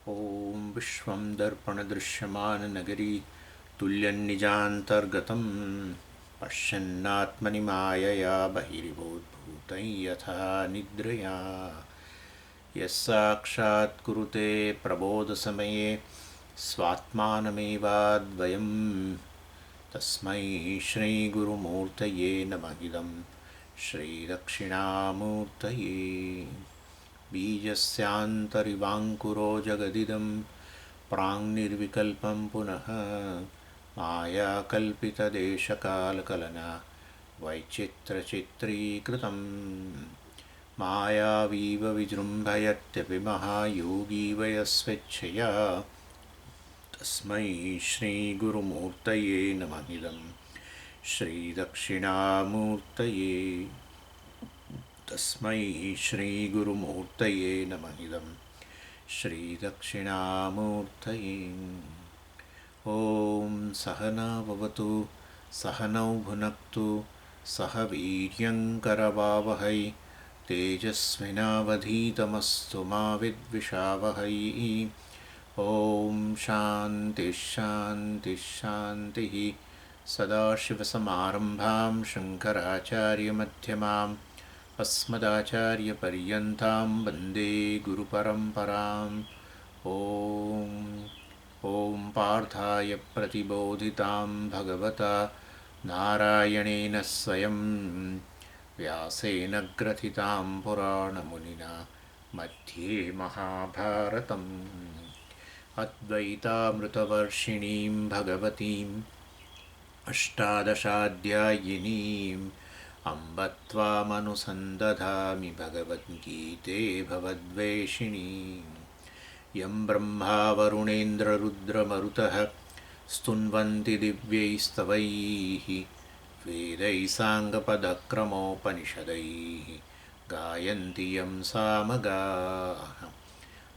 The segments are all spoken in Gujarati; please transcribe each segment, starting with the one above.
ॐ विश्वं दर्पणदृश्यमाननगरी तुल्यन्निजान्तर्गतं पश्यन्नात्मनि मायया बहिर्भूतं यथा निद्रया यस्साक्षात् कुरुते प्रबोधसमये स्वात्मानमेवाद्वयं तस्मै श्रीगुरुमूर्तये नमः इदं श्रीदक्षिणामूर्तये बीजस्यान्तरिवाङ्कुरो जगदिदं प्राङ्निर्विकल्पं पुनः मायाकल्पितदेशकालकलना वैचित्रचित्रीकृतं मायावीव विजृम्भयत्यपि महायोगी वयस्वेच्छया तस्मै श्रीगुरुमूर्तये नमः इदं श्रीदक्षिणामूर्तये तस्मै श्रीगुरुमूर्तये नमः इदं श्रीदक्षिणामूर्तये ॐ सहना भवतु सहनौ भुनक्तु सह वीर्यङ्करवावहै तेजस्विनावधीतमस्तु मा विद्विषावहै ॐ शान्तिः शान्तिः शान्तिः सदाशिवसमारम्भां शङ्कराचार्यमध्यमाम् अस्मदाचार्यपर्यन्तां वन्दे गुरुपरम्पराम् ॐ पार्थाय प्रतिबोधितां भगवता नारायणेन स्वयं व्यासेन ग्रथितां पुराणमुनिना मध्ये महाभारतम् अद्वैतामृतवर्षिणीं भगवतीम् अष्टादशाध्यायिनीम् अम्ब त्वामनुसन्दधामि भगवद्गीते भवद्वेषिणीम् यं ब्रह्मा वरुणेन्द्ररुद्रमरुतः स्तुन्वन्ति दिव्यैस्तवैः वेदैः साङ्गपदक्रमोपनिषदैः गायन्ति यं सामगाः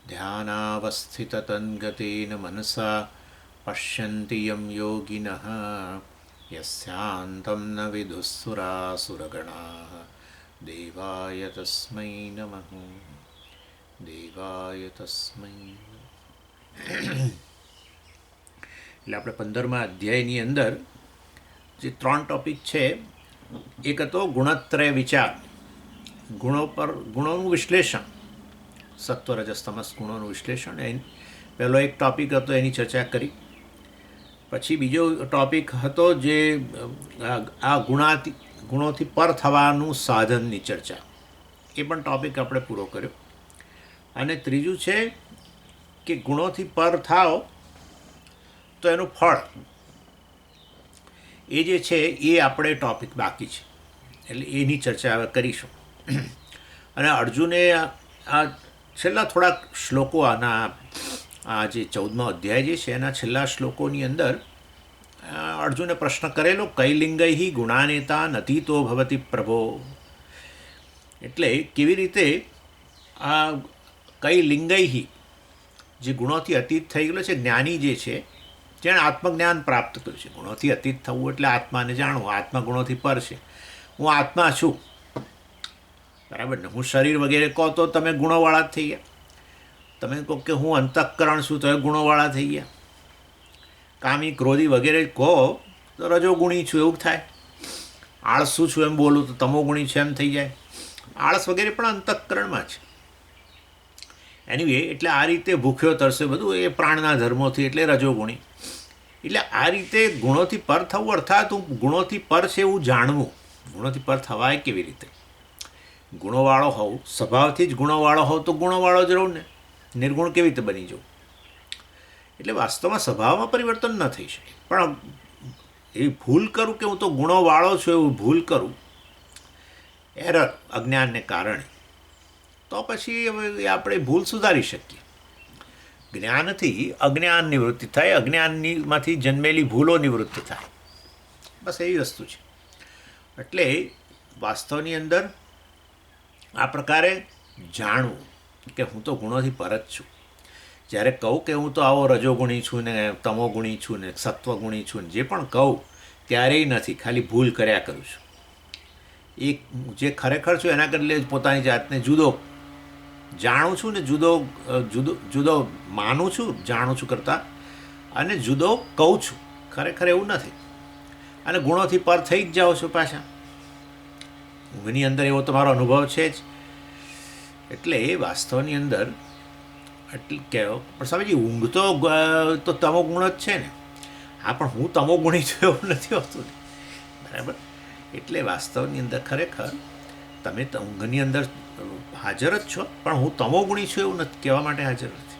ध्यानावस्थिततन्गतेन मनसा पश्यन्ति यं योगिनः यस्यान्तं न विदुःसुरासुरगणाः देवाय तस्मै नमः देवाय तस्मै એટલે આપણે 15મા અધ્યાયની અંદર જે 3 ટોપિક છે, એક હતો ગુણત્રય વિચાર, ગુણોનું વિશ્લેષણ, સત્વ રજસ તમસ ગુણોનું વિશ્લેષણ. પહેલો એક ટોપિક હતો, એની ચર્ચા કરી. પછી બીજો ટોપિક હતો જે આ ગુણોથી પર થવાનું સાધનની ચર્ચા, એ પણ ટોપિક આપણે પૂરો કર્યો. અને ત્રીજું છે કે ગુણોથી પર થાવ તો એનું ફળ, એ જે છે એ આપણે ટોપિક બાકી છે, એટલે એની ચર્ચા હવે કરીશું. અને અર્જુને આ છેલ્લા થોડાક શ્લોકો, આ જે 14મો અધ્યાય જે છે એના છેલ્લા શ્લોકોની અંદર અર્જુને પ્રશ્ન કરેલો, કૈલિંગૈ ગુણાનેતા નતીતો ભવતી પ્રભો. એટલે કેવી રીતે આ કૈલિંગૈ, જે ગુણોથી અતીત થઈ ગયેલો છે, જ્ઞાની જે છે, જેણે આત્મજ્ઞાન પ્રાપ્ત કર્યું છે. ગુણોથી અતીત થવું એટલે આત્માને જાણવું, આત્મા ગુણોથી પર છે. હું આત્મા છું, બરાબર ને? હું શરીર વગેરે કહો તો તમે ગુણોવાળા જ થઈ ગયા. તમે કહો કે હું અંતઃકરણ છું તો એ ગુણોવાળા થઈ ગયા. કામી ક્રોધી વગેરે કહો તો રજોગુણી છું એવું થાય. આળસું છું એમ બોલું તો તમોગુણી છે એમ થઈ જાય. આળસ વગેરે પણ અંતઃકરણમાં છે. એનીવે, એટલે આ રીતે ભૂખ્યો તરસે બધું એ પ્રાણના ધર્મોથી, એટલે રજોગુણી. એટલે આ રીતે ગુણોથી પર થવું, અર્થાત હું ગુણોથી પર છે એવું જાણવું. ગુણોથી પર થવાય કેવી રીતે? ગુણોવાળો હોવ, સ્વભાવથી જ ગુણોવાળો હોવ તો ગુણોવાળો જ રહું ને. નિર્ગુણ કેવી રીતે બની જવું? એટલે વાસ્તવમાં સ્વભાવમાં પરિવર્તન ન થઈ શકે. પણ એવી ભૂલ કરું કે હું તો ગુણોવાળો છું એવું ભૂલ કરું, એરર, અજ્ઞાનને કારણે, તો પછી આપણે ભૂલ સુધારી શકીએ. જ્ઞાનથી અજ્ઞાન નિવૃત્તિ થાય, અજ્ઞાનમાંથી જન્મેલી ભૂલો નિવૃત્ત થાય. બસ એવી વસ્તુ છે. એટલે વાસ્તવની અંદર આ પ્રકારે જાણવું કે હું તો ગુણોથી પર જ છું. જ્યારે કહું કે હું તો આવો રજોગુણી છું ને તમોગુણી છું ને સત્વગુણી છું ને જે પણ કહું ત્યારેય નથી, ખાલી ભૂલ કર્યા કરું છું. એ જે ખરેખર છું એના કરતાં પોતાની જાતને જુદો જાણું છું ને જુદો જુદો જુદો માનું છું જાણું છું કરતાં, અને જુદો કહું છું. ખરેખર એવું નથી. અને ગુણોથી પર થઈ જ જાઓ છો પાછા. ઊંઘની અંદર એવો તમારો અનુભવ છે જ. એટલે એ વાસ્તવની અંદર એટલે કહેવો પણ સ્વામીજી ઊંઘ તો તમો ગુણ જ છે ને. હા, પણ હું તમો ગુણી છું એવું નથી હોતું ને, બરાબર. એટલે વાસ્તવની અંદર ખરેખર તમે ઊંઘની અંદર હાજર જ છો, પણ હું તમો ગુણી છું એવું નથી કહેવા માટે હાજર નથી.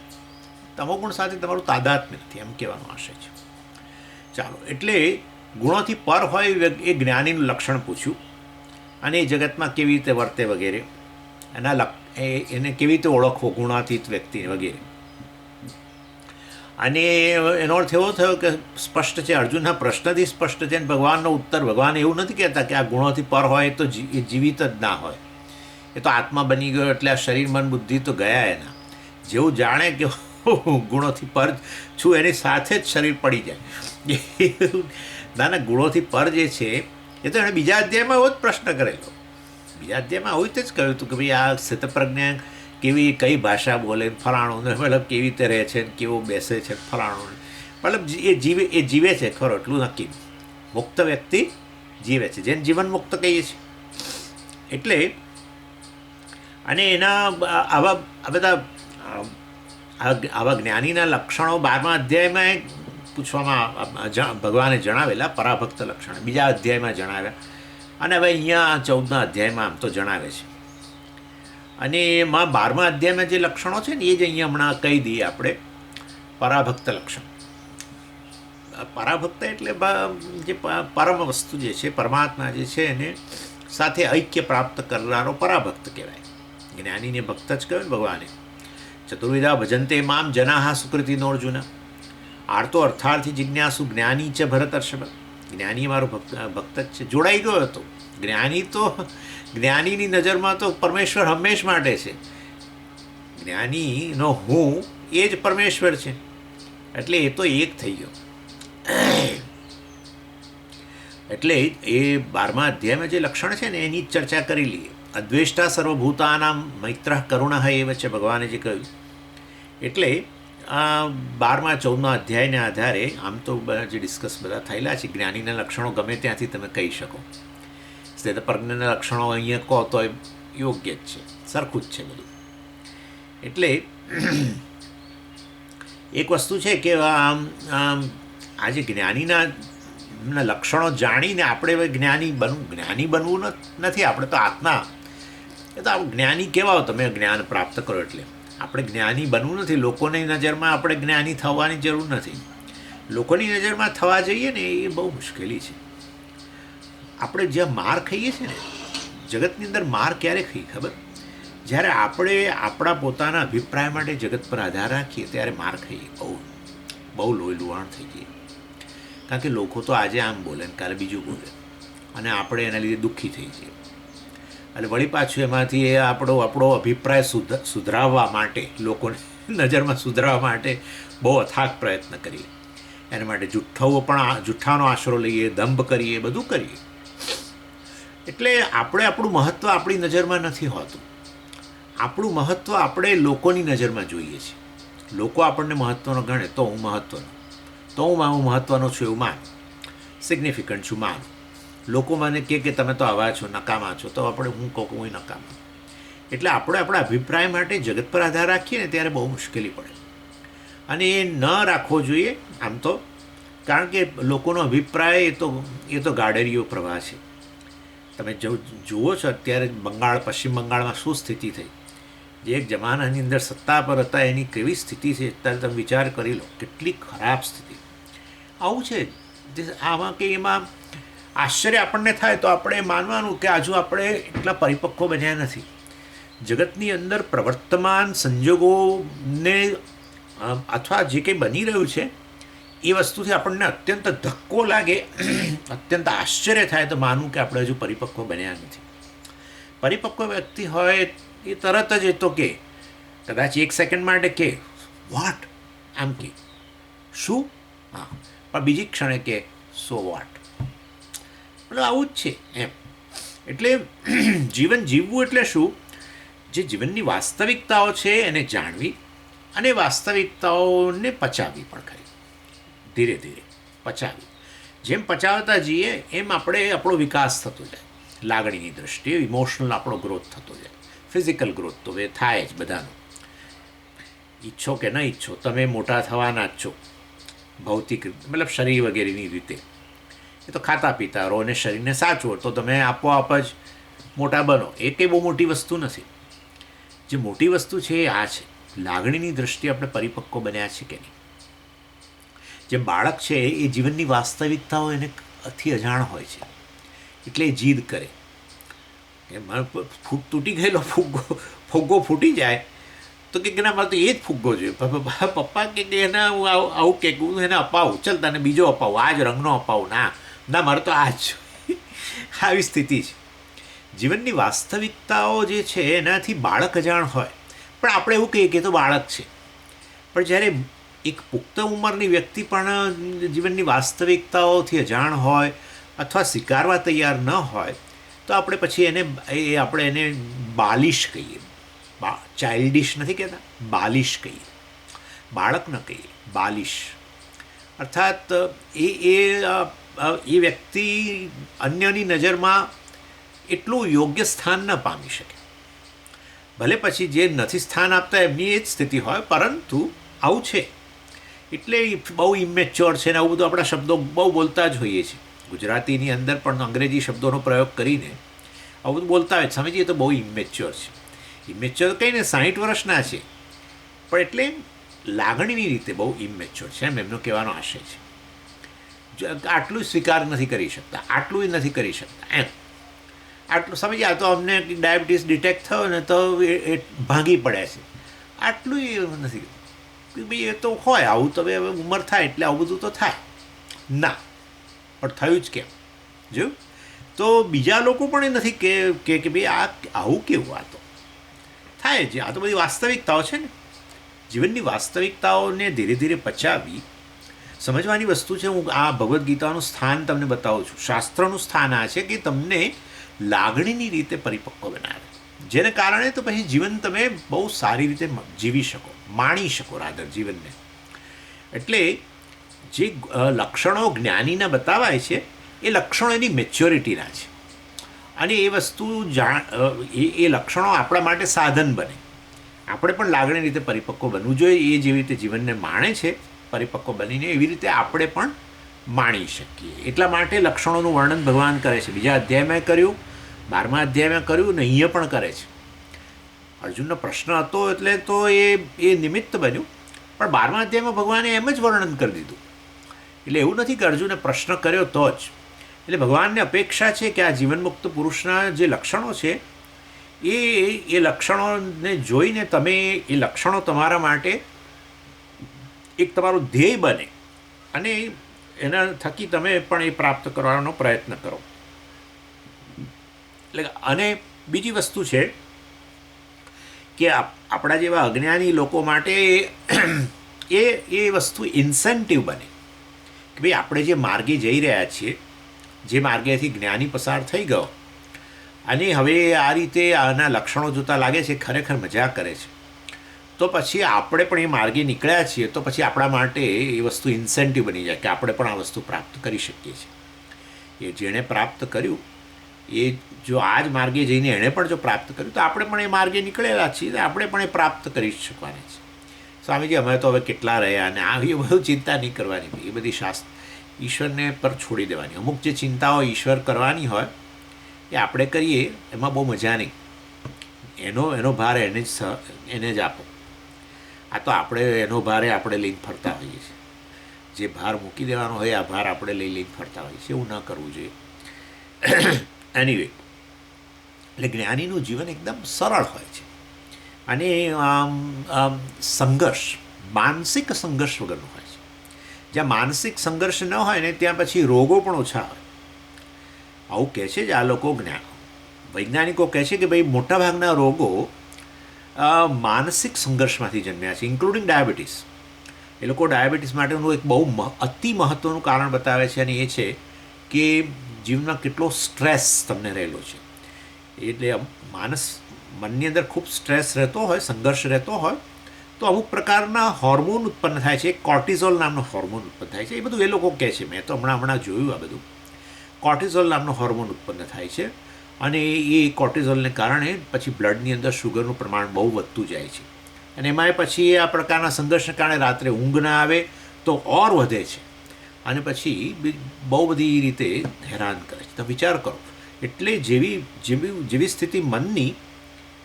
તમો ગુણ સાથે તમારું તાદાત્મ્ય નથી એમ કહેવાનો આશય છે. ચાલો, એટલે ગુણોથી પર હોય એ જ્ઞાનીનું લક્ષણ પૂછ્યું, અને એ જગતમાં કેવી રીતે વર્તે વગેરે, એને કેવી રીતે ઓળખવો ગુણાતીત વ્યક્તિ વગેરે. અને એનો અર્થ એવો થયો કે સ્પષ્ટ છે, અર્જુનના પ્રશ્નથી સ્પષ્ટ છે, અને ભગવાનનો ઉત્તર. ભગવાન એવું નથી કહેતા કે આ ગુણોથી પર હોય તો એ જીવિત જ ના હોય, એ તો આત્મા બની ગયો એટલે આ શરીર મન બુદ્ધિ તો ગયા એના. જેવું જાણે કે ગુણોથી પર છું એની સાથે જ શરીર પડી જાય. ના, ગુણોથી પર જે છે એ તો એણે બીજા અધ્યાયમાં એવો જ પ્રશ્ન કરેલો. બીજા અધ્યાયમાં આવું જ કહ્યું હતું કે ભાઈ આ સ્થિતપ્રજ્ઞા કેવી, કઈ ભાષા બોલે, ફલાણું, મતલબ કેવી રીતે રહે છે, કેવો બેસે છે, ફલાણું, મતલબ એ જીવે છે ખરો એટલું નક્કી. મુક્ત વ્યક્તિ જીવે છે, જેને જીવન મુક્ત કહીએ છીએ. એટલે અને એના આવા જ્ઞાનીના લક્ષણો 12મા અધ્યાયમાં પૂછવામાં ભગવાને જણાવેલા, પરાભક્ત લક્ષણ બીજા અધ્યાયમાં જણાવ્યા, અને હવે અહીંયા 14મા અધ્યાયમાં આમ તો જણાવે છે. અને એમાં 12મા અધ્યાયમાં જે લક્ષણો છે ને એ જ અહીંયા હમણાં કહી દઈએ આપણે. પરાભક્ત લક્ષણ. પરાભક્ત એટલે જે પરમ વસ્તુ જે છે, પરમાત્મા જે છે એને સાથે ઐક્ય પ્રાપ્ત કરનારો પરાભક્ત કહેવાય. જ્ઞાનીને ભક્ત જ કહ્યું ભગવાને. ચતુર્વિધા ભજન્તે મામ જનાહા સુકૃતિનો અર્જુન. આર્તો અર્થાર્થી જિજ્ઞાસુ જ્ઞાની છે ભરતર્ષભ. જ્ઞાની મારો ભક્ત જ છે, જોડાઈ ગયો હતો. જ્ઞાનીની નજરમાં તો પરમેશ્વર હંમેશ માટે છે. જ્ઞાનીનો હું એ જ પરમેશ્વર છે, એટલે એ તો એક થઈ ગયો. એટલે એ 12મા અધ્યાયમાં જે લક્ષણ છે ને એની જ ચર્ચા કરી લઈએ. અદ્વેષ્ટા સર્વભૂતાનામ મૈત્ર કરુણ એવ છે ભગવાને જે કહ્યું. એટલે 12મા 14મા અધ્યાયના આધારે આમ તો જે ડિસ્કસ બધા થયેલા છે, જ્ઞાનીના લક્ષણો ગમે ત્યાંથી તમે કહી શકો. સ્થિતપ્રજ્ઞના લક્ષણો અહીંયા કહો તો યોગ્ય જ છે, સરખું જ છે બધું. એટલે એક વસ્તુ છે કે આજે જ્ઞાનીના લક્ષણો જાણીને આપણે જ્ઞાની બનવું નથી. આપણે તો આત્મા, એ તો જ્ઞાની કહેવાઓ તમે જ્ઞાન પ્રાપ્ત કરો એટલે. આપણે જ્ઞાની બનવું નથી. લોકોની નજરમાં આપણે જ્ઞાની થવાની જરૂર નથી. લોકોની નજરમાં થવા જઈએ ને એ બહુ મુશ્કેલી છે. આપણે જ્યાં માર ખાઈએ છીએ ને, જગતની અંદર માર ક્યારે ખાઈ ખબર? જ્યારે આપણે આપણા પોતાના અભિપ્રાય માટે જગત પર આધાર રાખીએ ત્યારે માર ખાઈએ. બહુ લોહી લુહાણ થઈ જઈએ. કારણ કે લોકો તો આજે આમ બોલે ને કાલે બીજું બોલે, અને આપણે એના લીધે દુઃખી થઈ જઈએ. એટલે વળી પાછું એમાંથી એ આપણો અભિપ્રાય સુધરાવવા માટે, લોકોને નજરમાં સુધરાવવા માટે બહુ અથાગ પ્રયત્ન કરીએ. એના માટે જુઠ્ઠાનો આશરો લઈએ, દંભ કરીએ, બધું કરીએ. એટલે આપણું મહત્ત્વ આપણી નજરમાં નથી હોતું. આપણું મહત્ત્વ આપણે લોકોની નજરમાં જોઈએ છીએ. લોકો આપણને મહત્ત્વનો ગણે તો હું મહત્ત્વનો, તો હું મહત્ત્વનો છું એવું માનું, સિગ્નિફિકન્ટ છું માનું. લોકો મને કહે કે તમે તો આવા છો, નકામા છો, તો હું કહું કે હું નકામા. એટલે આપણે આપણા અભિપ્રાય માટે જગત પર આધાર રાખીએ ને ત્યારે બહુ મુશ્કેલી પડે. અને એ ન રાખવો જોઈએ આમ તો, કારણ કે લોકોનો અભિપ્રાય એ તો ગાડરીયો પ્રવાહ છે. તમે જુઓ છો અત્યારે પશ્ચિમ બંગાળમાં શું સ્થિતિ થઈ. જે એક જમાનાની અંદર સત્તા પર હતા એની કેવી સ્થિતિ છે અત્યારે તમે વિચાર કરી લો, કેટલી ખરાબ સ્થિતિ. આવું છે આમાં કે એમાં આશ્ચર્ય આપણને થાય તો આપણે માનવાનું કે હજુ આપણે એટલા પરિપક્વ બન્યા નથી. જગતની અંદર પ્રવર્તમાન સંજોગોને અથવા જે કંઈ બની રહ્યું છે એ વસ્તુથી આપણને અત્યંત ધક્કો લાગે, અત્યંત આશ્ચર્ય થાય તો માનવું કે આપણે હજુ પરિપક્વ બન્યા નથી. પરિપક્વ વ્યક્તિ હોય એ તરત જ એ તો કે કદાચ એક સેકન્ડ માટે કે વોટ આમ કે શું, હા, પણ બીજી ક્ષણે કે સો વોટ. મતલબ આવું જ છે એમ. એટલે જીવન જીવવું એટલે શું જે જીવનની વાસ્તવિકતાઓ છે એને જાણવી અને વાસ્તવિકતાઓને પચાવવી પણ ખરી, ધીરે ધીરે પચાવી. જેમ પચાવતા જઈએ એમ આપણો વિકાસ થતો જાય લાગણીની દૃષ્ટિએ, ઇમોશનલ આપણો ગ્રોથ થતો જાય. ફિઝિકલ ગ્રોથ તો એ થાય જ બધાનો, ઈચ્છો કે ન ઈચ્છો, તમે મોટા થવાના જ છો ભૌતિક મતલબ શરીર વગેરેની રીતે. એ તો ખાતા પીતા રહો અને શરીરને સાચવો તો તમે આપોઆપ જ મોટા બનો. એ કંઈ બહુ મોટી વસ્તુ નથી. જે મોટી વસ્તુ છે એ આ છે, લાગણીની દૃષ્ટિએ આપણે પરિપક્વ બન્યા છે કે નહીં. જે બાળક છે એ જીવનની વાસ્તવિકતાઓ એને અતિ અજાણ હોય છે, એટલે એ જીદ કરે કે તૂટી ગયેલો ફુગ્ગો ફૂટી જાય તો કે ના મારે તો એ જ ફુગ્ગો જોઈએ. પપ્પા કે એના હું આવું કે હું એને અપાવું, ચાલ તને બીજો અપાવું, આ જ રંગનો અપાવું. ના ના, મારે તો આ જ આવી સ્થિતિ છે. જીવનની વાસ્તવિકતાઓ જે છે એનાથી બાળક અજાણ હોય, પણ આપણે એવું કહીએ કે તો બાળક છે. પણ જ્યારે એક પુખ્ત ઉંમરની વ્યક્તિ પણ જીવનની વાસ્તવિકતાઓથી અજાણ હોય અથવા સ્વીકારવા તૈયાર ન હોય તો આપણે પછી એને બાલિશ કહીએ. ચાઇલ્ડિશ નથી કહેતા, બાલિશ કહીએ. બાળક ન કહીએ, બાલિશ. અર્થાત એ વ્યક્તિ અન્યની નજરમાં એટલું યોગ્ય સ્થાન ન પામી શકે. ભલે પછી જે નથી સ્થાન આપતા એમની એ જ સ્થિતિ હોય, પરંતુ આવું છે એટલે બહુ ઇમેચ્યોર છે ને આવું બધું આપણા શબ્દો બહુ બોલતા જ હોઈએ છીએ. ગુજરાતીની અંદર પણ અંગ્રેજી શબ્દોનો પ્રયોગ કરીને આવું બધું બોલતા હોય, સમજીએ તો બહુ ઇમેચ્યોર છે. ઇમેચ્યોર કંઈ ને 60 વર્ષના છે, પણ એટલે લાગણીની રીતે બહુ ઇમેચ્યોર છે, એમ એમનો કહેવાનો આશય છે. આટલું સ્વીકાર નથી કરી શકતા, આટલું નથી કરી શકતા, એમ આટલું સમજીએ. આ તો અમને ડાયાબિટીસ ડિટેક્ટ થયો ને તો એ ભાંગી પડ્યા છે, આટલું નથી. ભાઈ એ તો હોય આવું, તો હવે ઉંમર થાય એટલે આવું બધું તો થાય. ના, પણ થયું જ કેમ જોયું. તો બીજા લોકો પણ એ નથી કે ભાઈ આ આવું કેવું, આ તો થાય જ. આ તો બધી વાસ્તવિકતાઓ છે ને. જીવનની વાસ્તવિકતાઓને ધીરે ધીરે પચાવી સમજવાની વસ્તુ છે. હું આ ભગવદ્ ગીતાનું સ્થાન તમને બતાવું છું. શાસ્ત્રનું સ્થાન આ છે કે તમને લાગણીની રીતે પરિપક્વ બનાવે, જેને કારણે તો પછી જીવન તમે બહુ સારી રીતે જીવી શકો, માણી શકો રાધર જીવનને. એટલે જે લક્ષણો જ્ઞાનીના બતાવાય છે એ લક્ષણો એની મેચ્યોરિટીના છે, અને એ વસ્તુ એ લક્ષણો આપણા માટે સાધન બને. આપણે પણ લાગણી રીતે પરિપક્વ બનવું જોઈએ. એ જેવી રીતે જીવનને માણે છે પરિપક્વ બનીને, એવી રીતે આપણે પણ માણી શકીએ. એટલા માટે લક્ષણોનું વર્ણન ભગવાન કરે છે. બીજા અધ્યાયમાં કર્યું, 12મા અધ્યાયમાં કર્યું ને અહીંયા પણ કરે છે. અર્જુનનો પ્રશ્ન હતો એટલે તો એ નિમિત્ત બન્યું, પણ 12મા અધ્યાયમાં ભગવાને એમ જ વર્ણન કરી દીધું. એટલે એવું નથી કે અર્જુને પ્રશ્ન કર્યો તો જ. એટલે ભગવાનને અપેક્ષા છે કે આ જીવનમુક્ત પુરુષના જે લક્ષણો છે એ લક્ષણોને જોઈને તમે એ લક્ષણો તમારા માટે એક તમારું ધ્યેય બને અને એના થકી તમે પણ એ પ્રાપ્ત કરવાનો પ્રયત્ન કરો. એટલે અને બીજી વસ્તુ છે કે આપણા જેવા અજ્ઞાની લોકો માટે એ વસ્તુ ઇન્સેન્ટિવ બને કે ભાઈ આપણે જે માર્ગે જઈ રહ્યા છીએ, જે માર્ગેથી જ્ઞાની પસાર થઈ ગયો અને હવે આ રીતે આના લક્ષણો જોતાં લાગે છે ખરેખર મજા કરે છે, તો પછી આપણે પણ એ માર્ગે નીકળ્યા છીએ તો પછી આપણા માટે એ વસ્તુ ઇન્સેન્ટિવ બની જાય કે આપણે પણ આ વસ્તુ પ્રાપ્ત કરી શકીએ છીએ. એ જેણે પ્રાપ્ત કર્યું એ જો આ જ માર્ગે જઈને એણે પણ જો પ્રાપ્ત કર્યું તો આપણે પણ એ માર્ગે નીકળેલા છીએ, આપણે પણ એ પ્રાપ્ત કરી શકવાના છે. સ્વામીજી અમે તો હવે કેટલા રહ્યા અને આ એ બધું ચિંતા નહીં કરવાની, એ બધી ઈશ્વરને પર છોડી દેવાની. અમુક જે ચિંતાઓ ઈશ્વર કરવાની હોય એ આપણે કરીએ, એમાં બહુ મજા નહીં. એનો ભાર એને જ આપો. આ તો આપણે એનો ભારે આપણે લઈને ફરતા હોઈએ છીએ. જે ભાર મૂકી દેવાનો હોય આ ભાર આપણે લઈને ફરતા હોઈએ છીએ. એવું ન કરવું જોઈએ. એનીવે, એટલે જ્ઞાનીનું જીવન એકદમ સરળ હોય છે અને સંઘર્ષ, માનસિક સંઘર્ષ વગરનું હોય છે. જ્યાં માનસિક સંઘર્ષ ન હોય ને ત્યાં પછી રોગો પણ ઓછા હોય. આવું કહે છે જ આ લોકો, વૈજ્ઞાનિકો કહે છે કે ભાઈ મોટાભાગના રોગો માનસિક સંઘર્ષમાંથી જન્મ્યા છે, ઇન્ક્લુડિંગ ડાયાબિટીસ. એ લોકો ડાયાબિટીસ માટેનું એક બહુ અતિ મહત્ત્વનું કારણ બતાવે છે અને એ છે કે જીવનમાં કેટલો સ્ટ્રેસ તમને રહેલો છે. એટલે મનની અંદર ખૂબ સ્ટ્રેસ રહેતો હોય, સંઘર્ષ રહેતો હોય, તો અમુક પ્રકારના હોર્મોન ઉત્પન્ન થાય છે. કોર્ટિઝોલ નામનો હોર્મોન ઉત્પન્ન થાય છે. એ બધું એ લોકો કહે છે, મેં તો હમણાં જોયું આ બધું. કોર્ટિઝોલ નામનો હોર્મોન ઉત્પન્ન થાય છે અને એ કોર્ટિઝોલને કારણે પછી બ્લડની અંદર શુગરનું પ્રમાણ બહુ વધતું જાય છે અને એમાંય પછી આ પ્રકારના સંઘર્ષને કારણે રાત્રે ઊંઘ ના આવે તો ઓર વધે છે અને પછી બહુ બધી રીતે હેરાન કરે છે. તમે વિચાર કરો, એટલે જેવી જેવી જેવી સ્થિતિ મનની,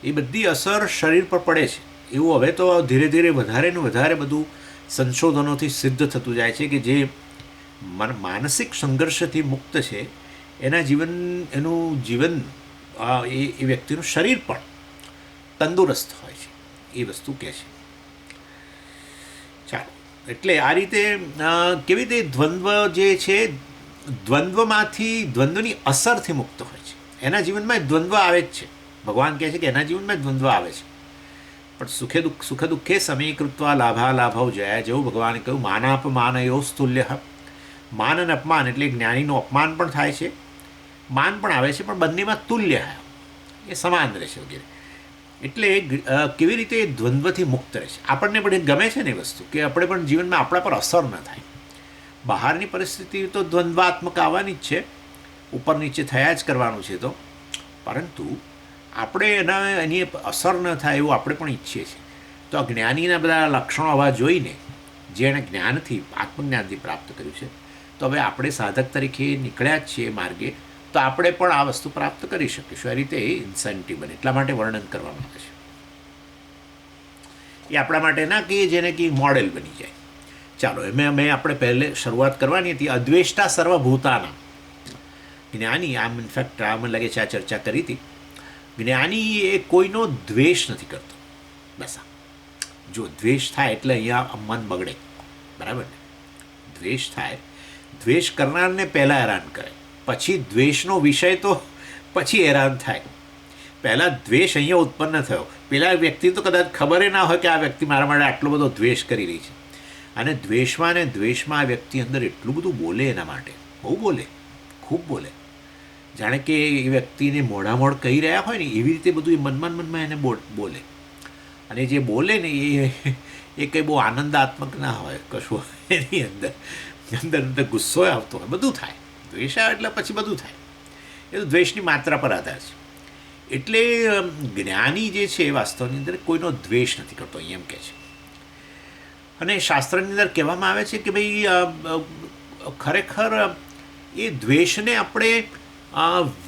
એ બધી અસર શરીર પર પડે છે. એવું હવે તો ધીરે ધીરે વધારે ને વધારે બધું સંશોધનોથી સિદ્ધ થતું જાય છે કે જે માનસિક સંઘર્ષથી મુક્ત છે એનું જીવન એ વ્યક્તિનું શરીર પણ તંદુરસ્ત હોય છે, એ વસ્તુ કહે છે. ચાલો, એટલે આ રીતે કેવી રીતે દ્વંદ્વ જે છે, દ્વંદ્વની અસરથી મુક્ત હોય છે. એના જીવનમાં દ્વંદ્વ આવે જ છે. ભગવાન કહે છે કે એના જીવનમાં દ્વંદ્વ આવે છે, પણ સુખ દુઃખે સમીકૃત્વા લાભાલાભવ જયા, જેવું ભગવાને કહ્યું, માનાપમાનયો સ્તુલ્ય. માન અને અપમાન એટલે જ્ઞાનીનું અપમાન પણ થાય છે, માન પણ આવે છે, પણ બંનેમાં તુલ્ય એ સમાન રહે છે વગેરે. એટલે કેવી રીતે દ્વંદ્વથી મુક્ત રહે છે. આપણને પણ ગમે છે ને એ વસ્તુ, કે આપણે પણ જીવનમાં આપણા પર અસર ન થાય. બહારની પરિસ્થિતિ તો દ્વંદ્વાત્મક આવવાની જ છે, ઉપર નીચે થયા જ કરવાનું છે તો, પરંતુ આપણે એની અસર ન થાય એવું આપણે પણ ઈચ્છીએ છીએ. તો આ જ્ઞાનીના બધા લક્ષણો આવા જોઈને, જે એણે જ્ઞાનથી, આત્મજ્ઞાનથી પ્રાપ્ત કર્યું છે, તો હવે આપણે સાધક તરીકે નીકળ્યા જ છીએ માર્ગે, તો આપણે પણ આ વસ્તુ પ્રાપ્ત કરી શકીશું. આ રીતે ઇન્સેન્ટિવ બને, એટલા માટે વર્ણન કરવામાં આવે છે. એ આપણા માટે ના કે જેને કે મોડેલ બની જાય. ચાલો, અમે આપણે પહેલે શરૂઆત કરવાની હતી અદ્વેષ્ટા સર્વભૂતાના. જ્ઞાની, આમ ઇનફેક્ટ મને લાગે છે આ ચર્ચા કરી હતી, જ્ઞાની એ કોઈનો દ્વેષ નથી કરતો. બસ જો દ્વેષ થાય એટલે અહીંયા મન બગડે, બરાબર ને? દ્વેષ થાય, દ્વેષ કરનારને પહેલાં હેરાન કરે, પછી દ્વેષનો વિષય તો પછી હેરાન થાય. પહેલાં દ્વેષ અહીંયા ઉત્પન્ન થયો, પેલા વ્યક્તિ તો કદાચ ખબર ના હોય કે આ વ્યક્તિ મારા માટે આટલો બધો દ્વેષ કરી રહી છે, અને દ્વેષમાં ને દ્વેષમાં આ વ્યક્તિ અંદર એટલું બધું બોલે, એના માટે બહુ બોલે, ખૂબ બોલે, જાણે કે એ વ્યક્તિને મોઢામોઢ કહી રહ્યા હોય ને એવી રીતે બધું એ મનમાં એને બોલે. અને જે બોલે ને એ કંઈ બહુ આનંદાત્મક ના હોય કશું, એની અંદર અંદર ગુસ્સો આવતો હોય, બધું થાય. દ્વેષ આવે એટલે પછી બધું થાય. એ તો દ્વેષની માત્રા પર આધાર છે. એટલે જ્ઞાની જે છે એ વાસ્તવની અંદર કોઈનો દ્વેષ નથી કરતો, એમ કહે છે. અને શાસ્ત્રની અંદર કહેવામાં આવે છે કે ભાઈ ખરેખર એ દ્વેષને આપણે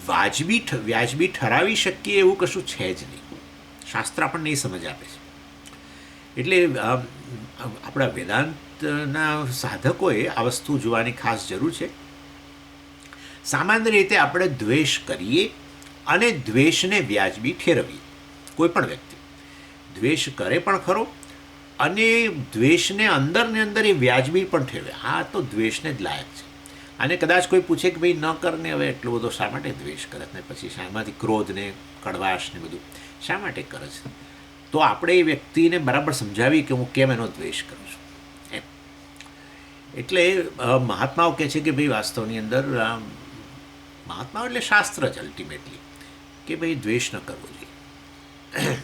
વ્યાજબી ઠરાવી શકીએ એવું કશું છે જ નહીં. શાસ્ત્ર આપણને એ સમજ આપે છે. એટલે આપણા વેદાંતના સાધકોએ આ વસ્તુ જોવાની ખાસ જરૂર છે. સામાન્ય રીતે આપણે દ્વેષ કરીએ અને દ્વેષને વ્યાજબી ઠેરવીએ. કોઈ પણ વ્યક્તિ દ્વેષ કરે પણ ખરો અને દ્વેષને અંદરને અંદર એ વ્યાજબી પણ ઠેરવે. આ તો દ્વેષને જ લાયક છે. અને કદાચ કોઈ પૂછે કે ભાઈ ન કરને હવે એટલો બધો શા માટે દ્વેષ કરે ને, પછી શામાંથી ક્રોધને, કડવાશને બધું શા માટે કરે છે, તો આપણે એ વ્યક્તિને બરાબર સમજાવી કે હું કેમ એનો દ્વેષ કરું છું એમ. એટલે મહાત્માઓ કહે છે કે ભાઈ વાસ્તવની અંદર, મહાત્માઓ એટલે શાસ્ત્ર જ અલ્ટિમેટલી, કે ભાઈ દ્વેષ ન કરવો જોઈએ.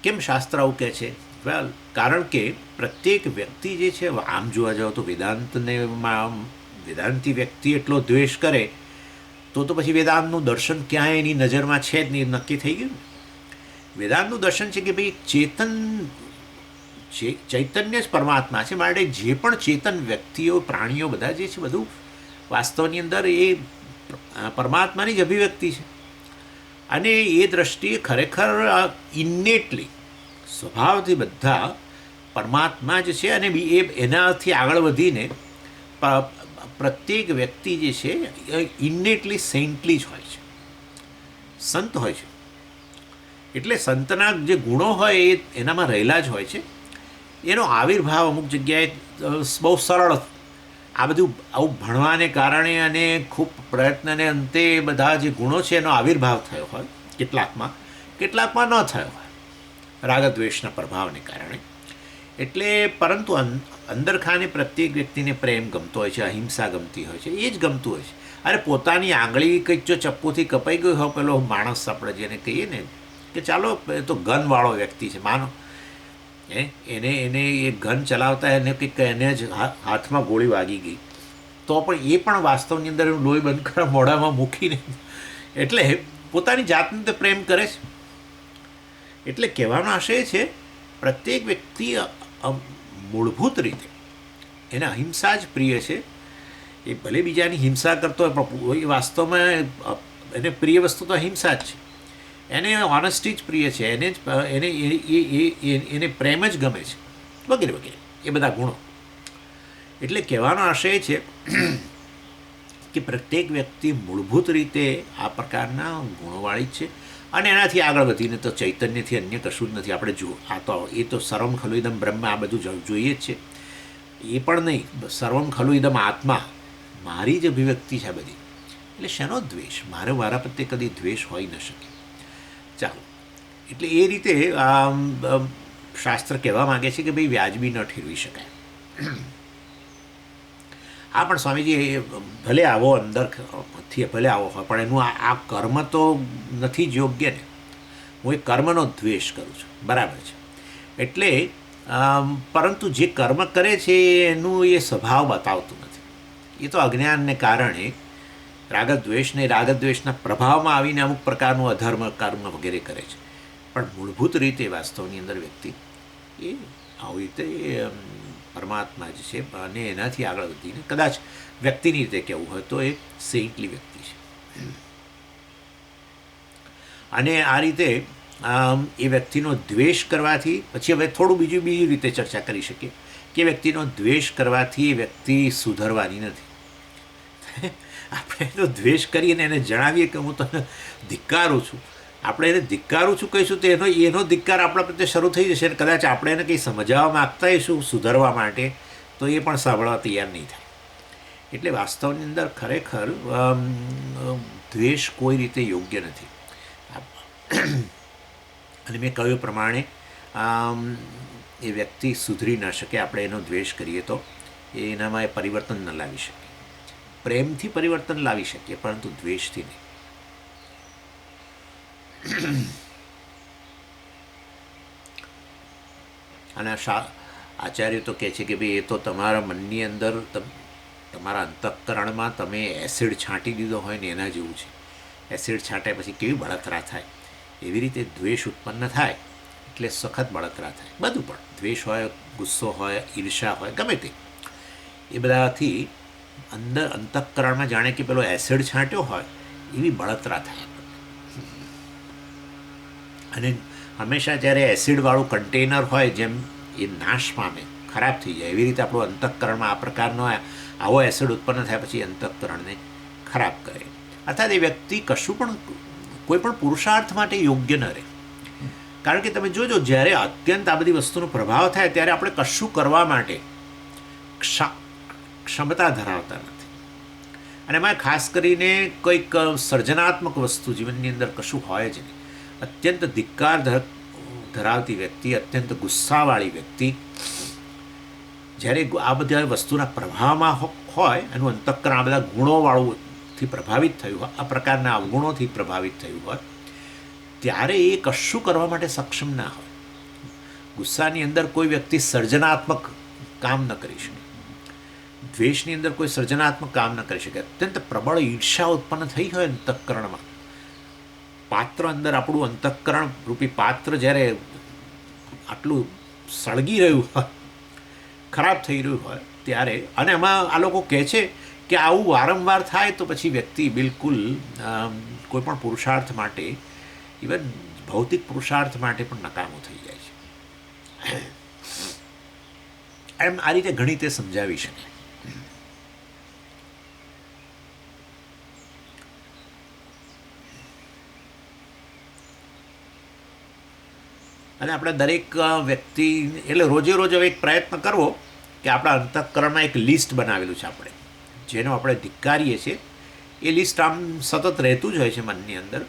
કેમ શાસ્ત્ર આવું કહે છે? વેલ, કારણ કે પ્રત્યેક વ્યક્તિ જે છે, આમ જોવા જાઓ તો વેદાંતી વ્યક્તિ એટલો દ્વેષ કરે તો પછી વેદાંતનું દર્શન ક્યાંય એની નજરમાં છે જ નહીં, નક્કી થઈ ગયું. વેદાંતનું દર્શન છે કે ભાઈ ચૈતન્ય જ પરમાત્મા છે, માટે જે પણ ચેતન વ્યક્તિઓ, પ્રાણીઓ બધા જે છે, બધું વાસ્તવની અંદર એ પરમાત્માની જ અભિવ્યક્તિ છે. અને એ દ્રષ્ટિએ ખરેખર ઇન્નેટલી, સ્વભાવથી બધા પરમાત્મા જ છે. અને એનાથી આગળ વધીને પ્રત્યેક વ્યક્તિ જે છે ઇન્નેટલી સેન્ટલી જ હોય છે, સંત હોય છે. એટલે સંતના જે ગુણો હોય એ એનામાં રહેલા જ હોય છે. એનો આવિર્ભાવ અમુક જગ્યાએ બહુ સરળ, આ બધું આવું ભણવાને કારણે અને ખૂબ પ્રયત્નને અંતે બધા જે ગુણો છે એનો આવિર્ભાવ થયો હોય, કેટલાકમાં ન થયો હોય, રાગદ્વેષના પ્રભાવને કારણે. એટલે પરંતુ અંદર ખાને પ્રત્યેક વ્યક્તિને પ્રેમ ગમતો હોય છે, અહિંસા ગમતી હોય છે, એ જ ગમતું હોય છે. અરે પોતાની આંગળી કંઈક જો ચપ્પુથી કપાઈ ગઈ હોય, પેલો માણસ આપણે જેને કહીએ ને કે ચાલો એ તો ગનવાળો વ્યક્તિ છે માનો, એને એને એ ગન ચલાવતા એને કંઈક એને જ હાથમાં ગોળી વાગી ગઈ, તો પણ એ પણ વાસ્તવની અંદર લોહી બંધ કરવા મોઢામાં મૂકીને એટલે પોતાની જાતને તો પ્રેમ કરે છે. એટલે કહેવાનો આશય છે પ્રત્યેક વ્યક્તિ મૂળભૂત રીતે એને અહિંસા જ પ્રિય છે. એ ભલે બીજાની હિંસા કરતો હોય પણ એ વાસ્તવમાં એને પ્રિય વસ્તુ તો અહિંસા જ છે. એને ઓનેસ્ટી જ પ્રિય છે, એને જ એને પ્રેમ જ ગમે છે, વગેરે વગેરે એ બધા ગુણો. એટલે કહેવાનો આશય છે કે પ્રત્યેક વ્યક્તિ મૂળભૂત રીતે આ પ્રકારના ગુણોવાળી જ છે. અને એનાથી આગળ વધીને તો ચૈતન્યથી અન્ય કશું જ નથી. આપણે જુઓ આ તો એ તો સર્વમ ખલુ ઇદમ બ્રહ્મ આ બધું જોઈએ જ છે. એ પણ નહીં, સર્વમ ખલુ ઇદમ આત્મા મારી જ અભિવ્યક્તિ છે બધી. એટલે શેનો દ્વેષ? મારે મારા પ્રત્યે કદી દ્વેષ હોઈ ન શકે. ચાલો, એટલે એ રીતે શાસ્ત્ર કહેવા માગે છે કે ભાઈ વ્યાજબી ન ઠેરવી શકાય. હા, પણ સ્વામીજી ભલે આવો અંદરથી ભલે આવો હોય પણ એનું આ કર્મ તો નથી જ યોગ્ય ને. હું એ કર્મનો દ્વેષ કરું છું, બરાબર છે. એટલે પરંતુ જે કર્મ કરે છે એનું એ સ્વભાવ બતાવતું નથી. એ તો અજ્ઞાનને કારણે રાગદ્વેષના પ્રભાવમાં આવીને અમુક પ્રકારનું અધર્મ કર્મ વગેરે કરે છે. પણ મૂળભૂત રીતે વાસ્તવની અંદર વ્યક્તિ એ આવી રીતે પરમાત્મા જ છે. અને એનાથી આગળ વધીને કદાચ વ્યક્તિની રીતે કહેવું હોય તો એ સેન્ટલી વ્યક્તિ છે. અને આ રીતે એ વ્યક્તિનો દ્વેષ કરવાથી પછી હવે થોડું બીજી રીતે ચર્ચા કરી શકીએ કે વ્યક્તિનો દ્વેષ કરવાથી એ વ્યક્તિ સુધરવાની નથી. આપણે એનો દ્વેષ કરીને એને જણાવીએ કે હું તને ધિક્કારું છું, આપણે એને ધિક્કારું છું કહીશું તો એનો ધિક્કાર આપણા પ્રત્યે શરૂ થઈ જશે. અને કદાચ આપણે એને કંઈ સમજાવવા માગતા હોઈશું સુધરવા માટે તો એ પણ સાંભળવા તૈયાર નહીં થાય. એટલે વાસ્તવની અંદર ખરેખર દ્વેષ કોઈ રીતે યોગ્ય નથી. અને મેં કહ્યું પ્રમાણે એ વ્યક્તિ સુધરી ન શકે. આપણે એનો દ્વેષ કરીએ તો એનામાં એ પરિવર્તન ન લાવી શકીએ. પ્રેમથી પરિવર્તન લાવી શકીએ પરંતુ દ્વેષથી નહીં. અને આચાર્ય તો કહે છે કે ભાઈ એ તો તમારા મનની અંદર તમારા અંતઃકરણમાં તમે એસિડ છાંટી દીધો હોય ને એના જેવું છે. એસિડ છાંટ્યા પછી કેવી બળતરા થાય એવી રીતે દ્વેષ ઉત્પન્ન થાય એટલે સખત બળતરા થાય. બધું પણ દ્વેષ હોય, ગુસ્સો હોય, ઈર્ષા હોય, ગમે તે એ બધાથી અંદર અંતઃકરણમાં જાણે કે પેલો એસિડ છાંટ્યો હોય એવી બળતરા થાય. અને હંમેશા જ્યારે એસિડવાળું કન્ટેનર હોય જેમ એ નાશ પામે, ખરાબ થઈ જાય, એવી રીતે આપણું અંતઃકરણમાં આ પ્રકારનો આવો એસિડ ઉત્પન્ન થયા પછી અંતઃકરણને ખરાબ કરે. અર્થાત એ વ્યક્તિ કશું પણ કોઈ પણ પુરુષાર્થ માટે યોગ્ય ન રહે. કારણ કે તમે જોજો જ્યારે અત્યંત આ બધી વસ્તુનો પ્રભાવ થાય ત્યારે આપણે કશું કરવા માટે ક્ષમતા ધરાવતા નથી. અને એમાં ખાસ કરીને કોઈક સર્જનાત્મક વસ્તુ જીવનની અંદર કશું હોય જ નહીં. અત્યંત ધિક્કાર ધરાવતી વ્યક્તિ, અત્યંત ગુસ્સાવાળી વ્યક્તિ જ્યારે આ બધા વસ્તુના પ્રભાવમાં હોય, એનું અંતઃકરણ આ બધા ગુણોવાળુંથી પ્રભાવિત થયું હોય, આ પ્રકારના અવગુણોથી પ્રભાવિત થયું હોય ત્યારે એ કશું કરવા માટે સક્ષમ ના હોય. ગુસ્સાની અંદર કોઈ વ્યક્તિ સર્જનાત્મક કામ ન કરી શકે, દ્વેષની અંદર કોઈ સર્જનાત્મક કામ ન કરી શકે. અત્યંત પ્રબળ ઈર્ષા ઉત્પન્ન થઈ હોય અંતઃકરણમાં, પાત્ર અંદર આપણું અંતઃકરણ રૂપી પાત્ર જ્યારે આટલું સળગી રહ્યું હોય, ખરાબ થઈ રહ્યું હોય ત્યારે, અને એમાં આ લોકો કહે છે કે આવું વારંવાર થાય તો પછી વ્યક્તિ બિલકુલ કોઈ પણ પુરુષાર્થ માટે, ઇવન ભૌતિક પુરુષાર્થ માટે પણ નકામો થઈ જાય છે. એમ આ રીતે ઘણી તે સમજાવી શકે. અને આપણે દરેક વ્યક્તિ એટલે રોજે રોજ હવે એક પ્રયત્ન કરવો કે આપણા અંતઃકરણમાં એક લિસ્ટ બનાવેલું છે આપણે જેનો આપણે ધિક્કારીએ છીએ. એ લિસ્ટ આમ સતત રહેતું જ હોય છે મનની અંદર.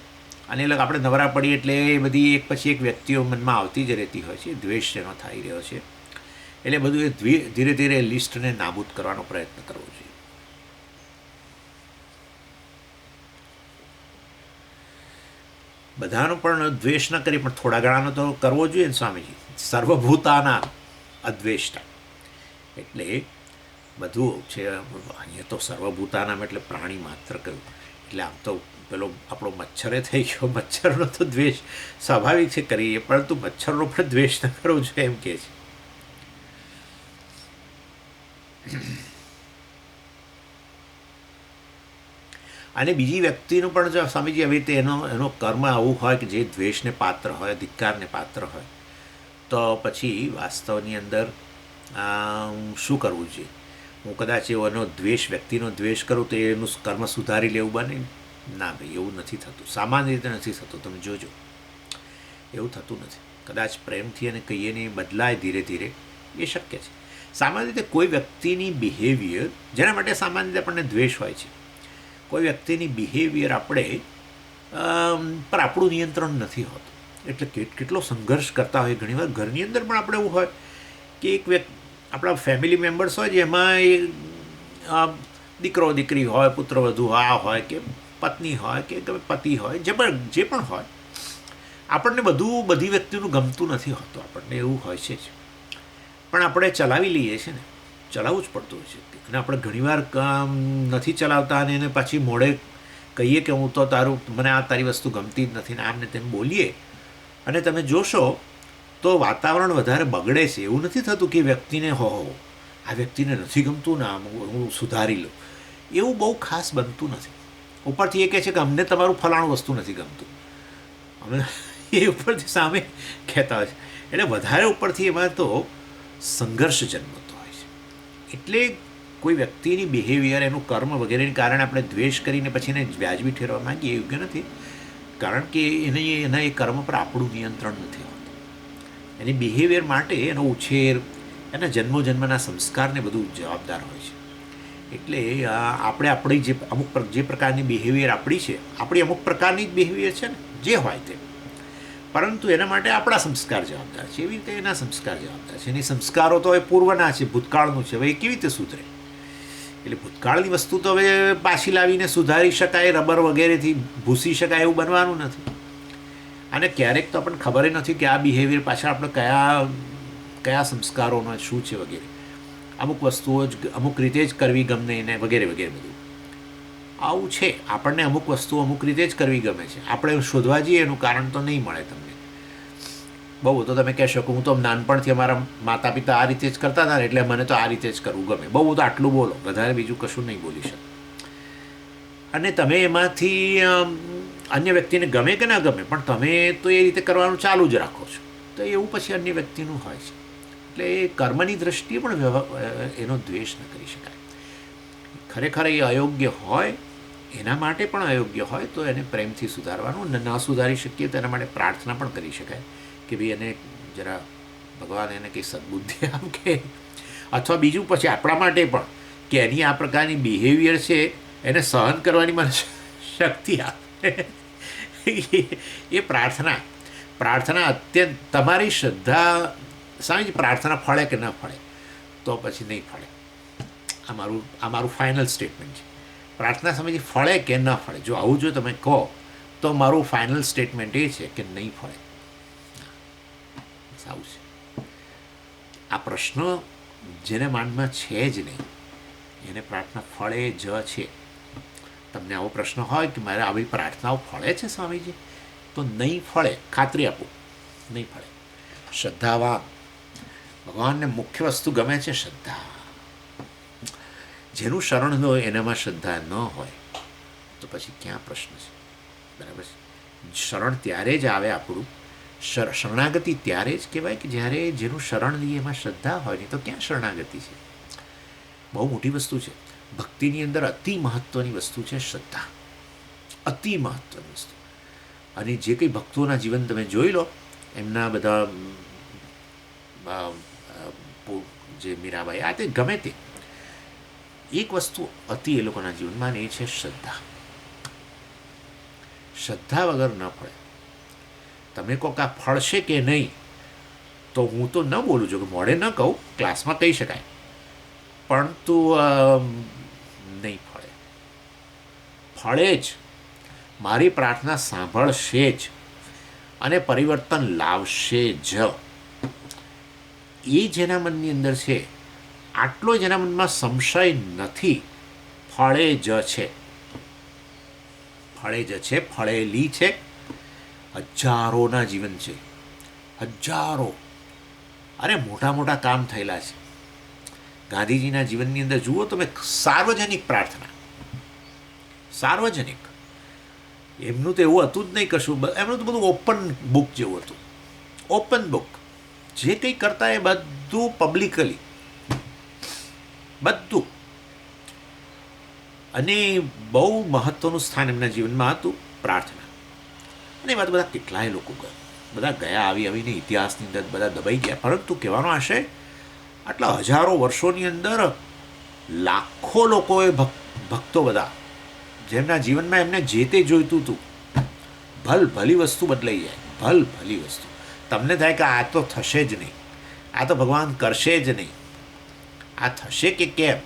અને એટલે આપણે નવરા પડીએ એટલે એ બધી એક પછી એક વ્યક્તિઓ મનમાં આવતી જ રહેતી હોય છે. દ્વેષ જેનો થઈ રહ્યો છે એટલે બધું એ ધીરે ધીરે લિસ્ટને નાબૂદ કરવાનો પ્રયત્ન કરવો જોઈએ. બધાનો પણ દ્વેષ ન કરી પણ થોડા ઘણાનો તો કરવો જોઈએ ને સ્વામીજી. સર્વભૂતાના અદ્વેષ્ટા એટલે બધું છે. અહીંયા તો સર્વભૂતાનામ એટલે પ્રાણી માત્ર કહ્યું. એટલે આમ તો પેલો આપણો મચ્છરે થઈ ગયો. મચ્છરનો તો દ્વેષ સ્વાભાવિક છે કરીએ, પરંતુ મચ્છરનો પણ દ્વેષ ન કરવો જોઈએ એમ કહે છે. અને બીજી વ્યક્તિનું પણ જો સ્વામીજી આવી રીતે એનો કર્મ આવું હોય કે જે દ્વેષને પાત્ર હોય, ધિક્કારને પાત્ર હોય, તો પછી વાસ્તવની અંદર શું કરવું જોઈએ? હું કદાચ એનો દ્વેષ, વ્યક્તિનો દ્વેષ કરું તો એનું કર્મ સુધારી લેવું બને? ના ભાઈ, એવું નથી થતું. સામાન્ય રીતે નથી થતું. તમે જોજો, એવું થતું નથી. કદાચ પ્રેમથી અને કહીએ ને બદલાય ધીરે ધીરે, એ શક્ય છે. સામાન્ય રીતે કોઈ વ્યક્તિની બિહેવિયર, જેના માટે સામાન્ય રીતે આપણને દ્વેષ હોય છે, કોઈ વ્યક્તિની બિહેવિયર આપણે પર આપણું નિયંત્રણ નથી હોતું. એટલે કેટલો સંઘર્ષ કરતા હોય. ઘણીવાર ઘરની અંદર પણ આપણે એવું હોય કે એક આપણા ફેમિલી મેમ્બર્સ હોય જેમાં એ દીકરો દીકરી હોય, પુત્રવધુ હોય કે પત્ની હોય કે પતિ હોય, જે પણ હોય, આપણને બધી વ્યક્તિનું ગમતું નથી હોતું. આપણને એવું હોય છે જ, પણ આપણે ચલાવી લઈએ છીએ ને. ચલાવવું જ પડતું હોય છે. અને આપણે ઘણીવાર નથી ચલાવતા અને એને પાછી મોડે કહીએ કે હું તો મને આ તારી વસ્તુ ગમતી જ નથી ને આમ ને તેમ બોલીએ, અને તમે જોશો તો વાતાવરણ વધારે બગડે છે. એવું નથી થતું કે વ્યક્તિને આ વ્યક્તિને નથી ગમતું ને આમ હું સુધારી લઉં, એવું બહુ ખાસ બનતું નથી. ઉપરથી એ કહે છે કે અમને તમારું ફલાણું વસ્તુ નથી ગમતું, અમે એ ઉપરથી સામે કહેતા હોય છે. એટલે વધારે ઉપરથી એમાં તો સંઘર્ષ જન્મતો હોય છે. એટલે કોઈ વ્યક્તિની બિહેવિયર, એનું કર્મ વગેરેને કારણે આપણે દ્વેષ કરીને પછી એને વ્યાજબી ઠેરવા માંગીએ એ યોગ્ય નથી. કારણ કે એના એ કર્મ પર આપણું નિયંત્રણ નથી હોતું. એની બિહેવિયર માટે એનો ઉછેર, એના જન્મોજન્મના સંસ્કારને બધું જવાબદાર હોય છે. એટલે આપણે આપણી જે પ્રકારની બિહેવિયર આપણી છે, આપણી અમુક પ્રકારની જ બિહેવિયર છે ને, જે હોય તે, પરંતુ એના માટે આપણા સંસ્કાર જવાબદાર છે. એવી રીતે એના સંસ્કાર જવાબદાર છે. એની સંસ્કારો તો હવે પૂર્વના છે, ભૂતકાળનું છે. હવે એ કેવી રીતે સુધરે? એટલે ભૂતકાળની વસ્તુ તો હવે પાછી લાવીને સુધારી શકાય, રબર વગેરેથી ભૂસી શકાય એવું બનવાનું નથી. અને ક્યારેક તો આપણને ખબર નથી કે આ બિહેવિયર પાછળ આપણે કયા સંસ્કારોનો શું છે વગેરે. અમુક વસ્તુઓ જ અમુક રીતે જ કરવી ગમે એને વગેરે વગેરે બધું આવું છે. આપણને અમુક વસ્તુઓ અમુક રીતે જ કરવી ગમે છે. આપણે શોધવા જઈએ એનું કારણ તો નહીં મળે તમને. બહુ તો તમે કહેશો કે હું તો નાનપણથી અમારા માતા પિતા આ રીતે જ કરતા હતા ને એટલે મને તો આ રીતે જ કરવું ગમે. બહુ તો આટલું બોલો, વધારે બીજું કશું નહીં બોલી શકો. અને તમે એમાંથી અન્ય વ્યક્તિને ગમે કે ના ગમે, પણ તમે તો એ રીતે કરવાનું ચાલુ જ રાખો છો, તો એવું પછી અન્ય વ્યક્તિનું હોય છે. એટલે એ કર્મની દૃષ્ટિએ પણ એનો દ્વેષ ન કરી શકાય. ખરેખર એ અયોગ્ય હોય, એના માટે પણ અયોગ્ય હોય તો એને પ્રેમથી સુધારવાનું. અને ન સુધારી શકીએ તો એના માટે પ્રાર્થના પણ કરી શકાય કે ભાઈ એને જરા ભગવાન એને કંઈ સદબુદ્ધિ આપે, અથવા બીજું પછી આપણા માટે પણ કે એની આ પ્રકારની બિહેવિયર છે એને સહન કરવાની મને શક્તિ આપે. એ પ્રાર્થના અત્યંત તમારી શ્રદ્ધા. સ્વામીજી, પ્રાર્થના ફળે કે ન ફળે તો પછી નહીં ફળે. આ મારું ફાઇનલ સ્ટેટમેન્ટ છે. પ્રાર્થના સ્વામીજી ફળે કે ન ફળે, જો આવું જો તમે કહો તો મારું ફાઇનલ સ્ટેટમેન્ટ એ છે કે નહીં ફળે. આવું છે. આ પ્રશ્ન જેને માનમાં છે જ નહીં એને પ્રાર્થના ફળે જ છે. તમને આવો પ્રશ્ન હોય કે મારે આવી પ્રાર્થનાઓ ફળે છે સ્વામીજી, તો નહીં ફળે, ખાતરી આપું, નહીં ફળે. શ્રદ્ધાવાન, ભગવાનને મુખ્ય વસ્તુ ગમે છે શ્રદ્ધા. જેનું શરણ ન હોય એનામાં શ્રદ્ધા ન હોય તો પછી ક્યાં પ્રશ્ન છે? બરાબર છે. શરણ ત્યારે જ આવે આપણું, શરણાગતિ ત્યારે જ કહેવાય કે જ્યારે જેનું શરણ લઈએ એમાં શ્રદ્ધા હોય. નહીં તો ક્યાં શરણાગતિ છે? બહુ મોટી વસ્તુ છે. ભક્તિની અંદર અતિ મહત્ત્વની વસ્તુ છે શ્રદ્ધા, અતિ મહત્ત્વની વસ્તુ. અને જે કંઈ ભક્તોના જીવન તમે જોઈ લો, એમના બધા જે મીરાબાઈ આ તે ગમે તે એક વસ્તુ અતિ એ લોકોના જીવનમાં, એ છે શ્રદ્ધા. શ્રદ્ધા વગર ન ફળે. તમે કહો કે આ ફળશે કે નહીં, તો હું તો ન બોલું છું કે મોઢે ન કહું, ક્લાસમાં કહી શકાય, પરંતુ નહીં ફળે. ફળે જ. મારી પ્રાર્થના સાંભળશે જ અને પરિવર્તન લાવશે જ. એ જેના મનની અંદર છે, આટલો જેના મનમાં સંશય નથી, ફળે જ છે. ફળે જ છે, ફળેલી છે. હજારોના જીવન છે, હજારો. અરે મોટા મોટા કામ થયેલા છે. ગાંધીજીના જીવનની અંદર જુઓ તમે, સાર્વજનિક પ્રાર્થના, સાર્વજનિક. એમનું તો એવું હતું જ નહીં કશું, એમનું તો બધું ઓપન બુક જેવું હતું. Open book. જે કંઈ કરતા એ બધું પબ્લિકલી, બધું. અને બહુ મહત્ત્વનું સ્થાન એમના જીવનમાં હતું પ્રાર્થના. અને એમાં તો બધા કેટલાય લોકો ગયા, બધા ગયા આવીને ઇતિહાસની અંદર બધા દબાઈ ગયા. પરંતુ કહેવાનો આશય, આટલા હજારો વર્ષોની અંદર લાખો લોકોએ ભક્તો બધા, જેમના જીવનમાં એમને જે તે જોઈતું હતું, ભલી વસ્તુ બદલાઈ જાય, ભલી વસ્તુ. તમને થાય કે આ તો થશે જ નહીં, આ તો ભગવાન કરશે જ નહીં, આ થશે કે કેમ.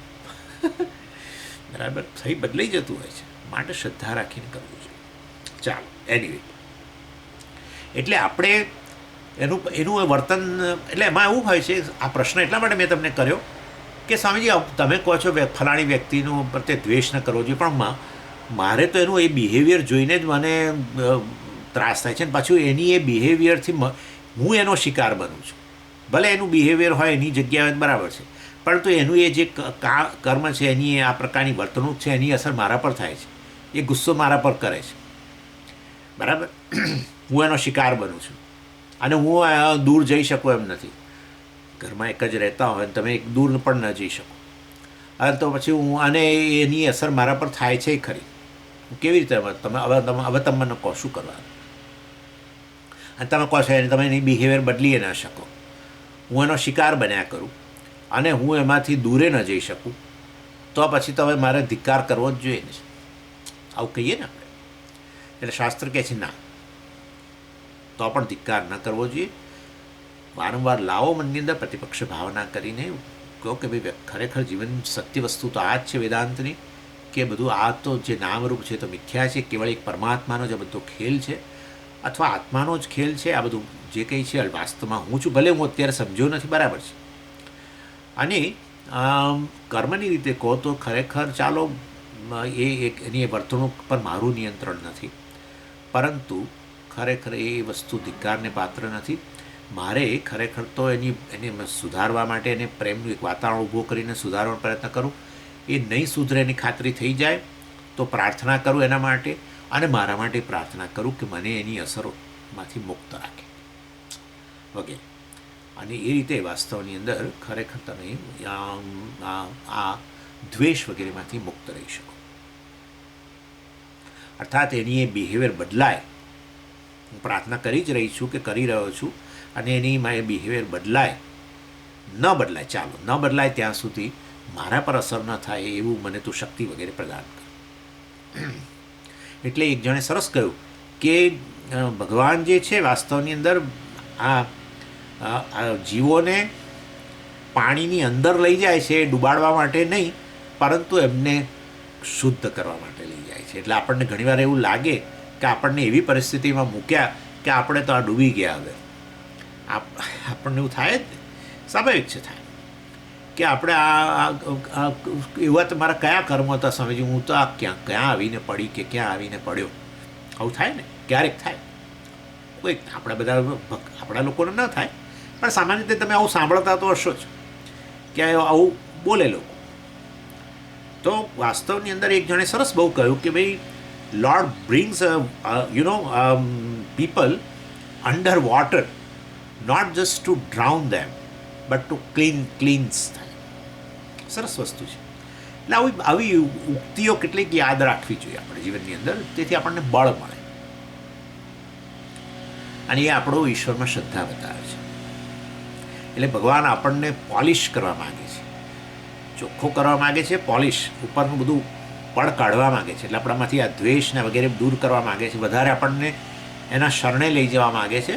બરાબર, થઈ બદલાઈ જતું હોય છે. માટે શ્રદ્ધા રાખીને કરવું જોઈએ. ચાલો, એનીવે, એટલે આપણે એનું વર્તન, એટલે એમાં એવું હોય છે. આ પ્રશ્ન એટલા માટે મેં તમને કર્યો કે સ્વામીજી તમે કહો છો ફલાણી વ્યક્તિનું પ્રત્યે દ્વેષ ન કરવો જોઈએ, પણ મારે તો એનું એ બિહેવિયર જોઈને જ મને ત્રાસ થાય છે. ને પાછું એની એ બિહેવિયરથી હું એનો શિકાર બનું છું. ભલે એનું બિહેવિયર હોય એની જગ્યાએ બરાબર છે, પરંતુ એનું એ જે કર્મ છે, એની આ પ્રકારની વર્તણૂક છે, એની અસર મારા પર થાય છે. એ ગુસ્સો મારા પર કરે છે, બરાબર. હું એનો શિકાર બનું છું. અને હું દૂર જઈ શકું એમ નથી. ઘરમાં એક જ રહેતા હોય તમે એક દૂર પણ ન જઈ શકો. અને તો પછી હું, અને એની અસર મારા પર થાય છે ખરી. કેવી રીતે તમે હવે તમે મને કહો શું કરવાનું? અને તમે કહો છો એને તમે એની બિહેવિયર બદલી ન શકો. હું એનો શિકાર બન્યા કરું અને હું એમાંથી દૂરે ન જઈ શકું, તો પછી તો હવે મારે ધિક્કાર કરવો જ જોઈએ ને. આવું કહીએ ને આપણે. એટલે શાસ્ત્ર કહે છે ના, તો પણ ધિક્કાર ન કરવો જોઈએ. વારંવાર લાવો મનની અંદર પ્રતિપક્ષ ભાવના કરીને કહો કે ભાઈ ખરેખર જીવન સત્ય વસ્તુ તો આ જ છે વેદાંતની, કે બધું આ તો જે નામરૂપ છે તો મિથ્યા છે, કેવળ એક પરમાત્માનો જ બધો ખેલ છે, અથવા આત્માનો જ ખેલ છે. આ બધું જે કંઈ છે વાસ્તવમાં હું છું, ભલે હું અત્યારે સમજ્યો નથી, બરાબર છે. અને કર્મની રીતે કહો તો ખરેખર ચાલો એની વર્તણૂક પર મારું નિયંત્રણ નથી, પરંતુ ખરેખર એ વસ્તુ ધિક્કારને પાત્ર નથી. મારે ખરેખર તો એને સુધારવા માટે એને પ્રેમનું એક વાતાવરણ ઊભું કરીને સુધારવાનો પ્રયત્ન કરું. એ નહીં સુધરે એની ખાતરી થઈ જાય તો પ્રાર્થના કરું એના માટે, અને મારા માટે પ્રાર્થના કરું કે મને એની અસરોમાંથી મુક્ત રાખે વગેરે. અને એ રીતે વાસ્તવની અંદર ખરેખર તમે આ દ્વેષ વગેરેમાંથી મુક્ત રહી શકો. અર્થાત એની એ બિહેવિયર બદલાય. હું પ્રાર્થના કરી જ રહી છું કે કરી રહ્યો છું, અને એની એ બિહેવિયર બદલાય, ન બદલાય, ચાલો ન બદલાય ત્યાં સુધી મારા પર અસર ન થાય એવું મને તું શક્તિ વગેરે પ્રદાન કર. એટલે એક જણે સરસ કહ્યું કે ભગવાન જે છે વાસ્તવની અંદર આ જીવોને પાણીની અંદર લઈ જાય છે ડૂબાડવા માટે નહીં, પરંતુ એમને શુદ્ધ કરવા માટે લઈ જાય છે. એટલે આપણને ઘણીવાર એવું લાગે કે આપણને એવી પરિસ્થિતિમાં મૂક્યા કે આપણે તો આ ડૂબી ગયા. હવે આપણને એવું થાય જ ને, સ્વાભાવિક છે થાય કે આપણે એવા તો મારા કયા કર્મ હતા સ્વામીજી, હું તો આ ક્યાં આવીને પડી કે ક્યાં આવીને પડ્યો. આવું થાય ને, ક્યારેક થાય. કોઈ આપણા લોકોને ન થાય, પણ સામાન્ય રીતે તમે આવું સાંભળતા તો હશો જ કે આવું બોલે લોકો. તો વાસ્તવની અંદર એક જણે સરસ બહુ કહ્યું કે ભાઈ lord brings people under water not just to drown them but to cleanse them. સરસ વસ્તુ છે. એટલે આવી ઉક્તિઓ કેટલીક યાદ રાખવી જોઈએ આપણે જીવનની અંદર, તેથી આપણને બળ મળે. અને એ આપણો ઈશ્વરમાં શ્રદ્ધા બતાવે છે. એટલે ભગવાન આપણને પોલિશ કરવા માગે છે, ચોખ્ખો કરવા માગે છે, પોલિશ ઉપરનું બધું પડ કાઢવા માગે છે. એટલે આપણામાંથી આ દ્વેષને વગેરે દૂર કરવા માગે છે, વધારે આપણને એના શરણે લઈ જવા માગે છે,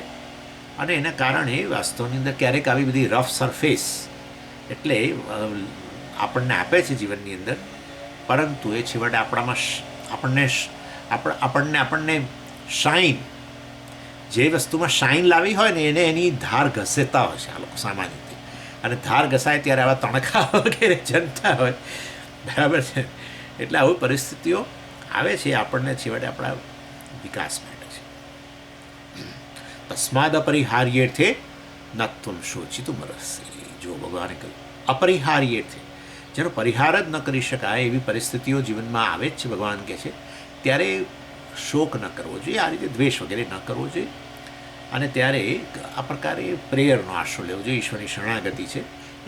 અને એના કારણે વાસ્તવની અંદર ક્યારેક આવી બધી રફ સરફેસ એટલે આપણને આપે છે જીવનની અંદર, પરંતુ એ છેવટે આપણને શાઇન, જે વસ્તુમાં શાઇન લાવી હોય ને એને એની ધાર ઘસેતા હોય છે આ લોકો સામાન્ય રીતે, અને ધાર ઘસાય ત્યારે આવા તણખા વગેરે જનતા હોય, બરાબર છે. એટલે આવી પરિસ્થિતિઓ આવે છે આપણને છેવટે આપણા વિકાસ માટે છે. તસ્માદ અપરિહાર્યેર્થે નત્વમ શોચિતું મરસી. જો ભગવાને કહ્યું અપરિહાર્યેર્થે, જેનો પરિહાર જ ન કરી શકાય એવી પરિસ્થિતિઓ જીવનમાં આવે જ છે, ભગવાન કહે છે ત્યારે શોક ન કરવો જોઈએ, આ રીતે દ્વેષ વગેરે ન કરવો જોઈએ, અને ત્યારે આ પ્રકારે પ્રેયરનો આશરો લેવો જોઈએ. ઈશ્વરની શરણાગતિ છે,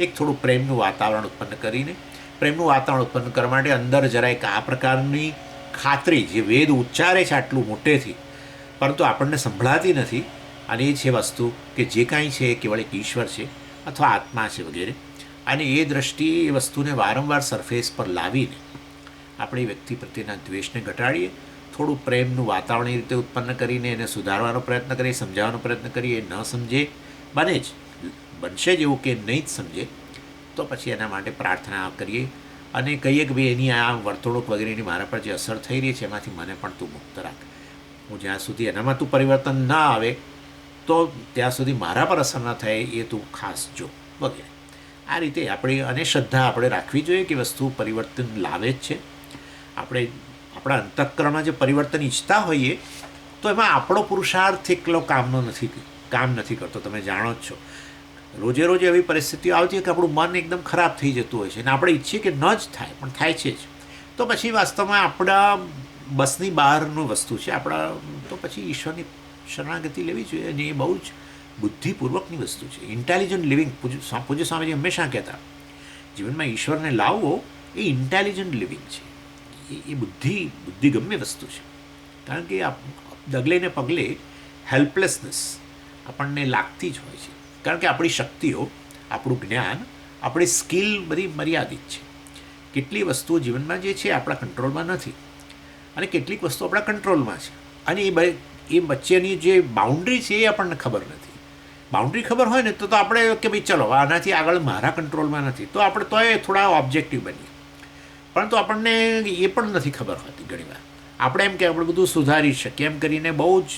એક થોડું પ્રેમનું વાતાવરણ ઉત્પન્ન કરીને, પ્રેમનું વાતાવરણ ઉત્પન્ન કરવા માટે અંદર જરા એક આ પ્રકારની ખાતરી, જે વેદ ઉચ્ચારે છે આટલું મોટેથી પરંતુ આપણને સંભળાતી નથી, અને એ છે વસ્તુ કે જે કાંઈ છે એ કેવળ એક ઈશ્વર છે અથવા આત્મા છે વગેરે, અને એ દ્રષ્ટિએ એ વસ્તુને વારંવાર સરફેસ પર લાવીને આપણે વ્યક્તિ પ્રત્યેના દ્વેષને ઘટાડીએ, થોડું પ્રેમનું વાતાવરણ એ રીતે ઉત્પન્ન કરીને એને સુધારવાનો પ્રયત્ન કરીએ, સમજાવવાનો પ્રયત્ન કરીએ. એ ન સમજે, બનશે જ એવું કે નહીં જ સમજે, તો પછી એના માટે પ્રાર્થના કરીએ અને કહીએ કે ભાઈ એની આ વર્તણૂક વગેરેની મારા પર જે અસર થઈ રહી છે એમાંથી મને પણ તું મુક્ત રાખ. હું જ્યાં સુધી એનામાં તું પરિવર્તન ના આવે તો ત્યાં સુધી મારા પર અસર ન થાય એ તું ખાસ જો વગેરે. આ રીતે અને શ્રદ્ધા આપણે રાખવી જોઈએ કે વસ્તુ પરિવર્તન લાવે જ છે. આપણે આપણા અંતઃકરણમાં જે પરિવર્તન ઈચ્છતા હોઈએ તો એમાં આપણો પુરુષાર્થ એકલો કામ નથી કરતો. તમે જાણો જ છો, રોજે રોજ એવી પરિસ્થિતિઓ આવતી હોય કે આપણું મન એકદમ ખરાબ થઈ જતું હોય છે અને આપણે ઈચ્છીએ કે ન જ થાય પણ થાય છે જ, તો પછી વાસ્તવમાં આપણા બસની બહારનું વસ્તુ છે. તો પછી ઈશ્વરની શરણાગતિ લેવી જોઈએ, અને એ બહુ જ બુદ્ધિપૂર્વકની વસ્તુ છે. ઇન્ટેલિજન્ટ લિવિંગ, પૂજ્ય સ્વામીજી હંમેશા કહેતા, જીવનમાં ઈશ્વરને લાવવો એ ઇન્ટેલિજન્ટ લિવિંગ છે, એ બુદ્ધિગમ્ય વસ્તુ છે. કારણ કે ડગલે ને પગલે હેલ્પલેસનેસ આપણને લાગતી જ હોય છે, કારણ કે આપણી શક્તિઓ, આપણું જ્ઞાન, આપણી સ્કિલ બધી મર્યાદિત છે. કેટલી વસ્તુઓ જીવનમાં જે છે આપણા કંટ્રોલમાં નથી, અને કેટલીક વસ્તુઓ આપણા કંટ્રોલમાં છે, અને એ વચ્ચેની જે બાઉન્ડ્રી છે એ આપણને ખબર નથી. બાઉન્ડ્રી ખબર હોય ને તો આપણે કે ભાઈ ચલો આનાથી આગળ મારા કંટ્રોલમાં નથી, તો આપણે તોય થોડા ઓબ્જેક્ટિવ બનીએ. પરંતુ આપણને એ પણ નથી ખબર હોતી ઘણીવાર. આપણે એમ કે આપણે બધું સુધારી શકીએ એમ કરીને બહુ જ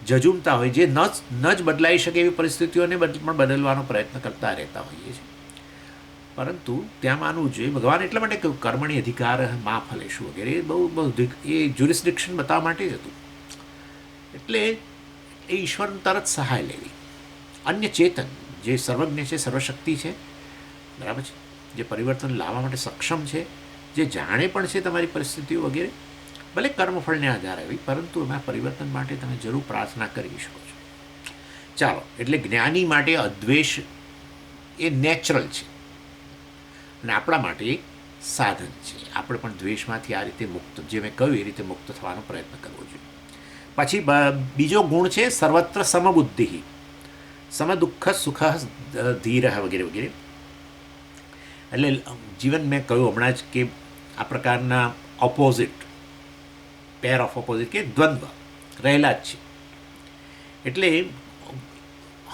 જજુમતા હોય, જે ન જ બદલાઈ શકે એવી પરિસ્થિતિઓને પણ બદલવાનો પ્રયત્ન કરતા રહેતા હોઈએ છીએ. પરંતુ ત્યાં માનવું જોઈએ, ભગવાન એટલા માટે કહ્યું કર્મણી અધિકાર મા ફલેશું વગેરે, બહુ એ જ્યુરિસ્ડિક્શન બતાવવા માટે જ હતું. એટલે એ ઈશ્વરને તરત સહાય લેવી. અન્ય ચેતન જે સર્વજ્ઞ છે, સર્વશક્તિ છે, બરાબર છે, જે પરિવર્તન લાવવા માટે સક્ષમ છે, જે જાણે પણ છે તમારી પરિસ્થિતિઓ વગેરે, ભલે કર્મફળને આધારે આવી, પરંતુ એમાં પરિવર્તન માટે તમે જરૂર પ્રાર્થના કરી શકો છો. ચાલો, એટલે જ્ઞાની માટે અદ્વેષ એ નેચરલ છે અને આપણા માટે એક સાધન છે. આપણે પણ દ્વેષમાંથી આ રીતે મુક્ત, જે મેં કહ્યું એ રીતે મુક્ત થવાનો પ્રયત્ન કરવો જોઈએ. પછી બીજો ગુણ છે સર્વત્ર સમબુદ્ધિ, સમ દુઃખ સુખ ધીર વગેરે વગેરે. એટલે જીવન મેં કહ્યું હમણાં જ કે આ પ્રકારના ઓપોઝિટ, પેર ઓફ ઓપોઝિટ કે દ્વંદ્વ રહેલા જ છે. એટલે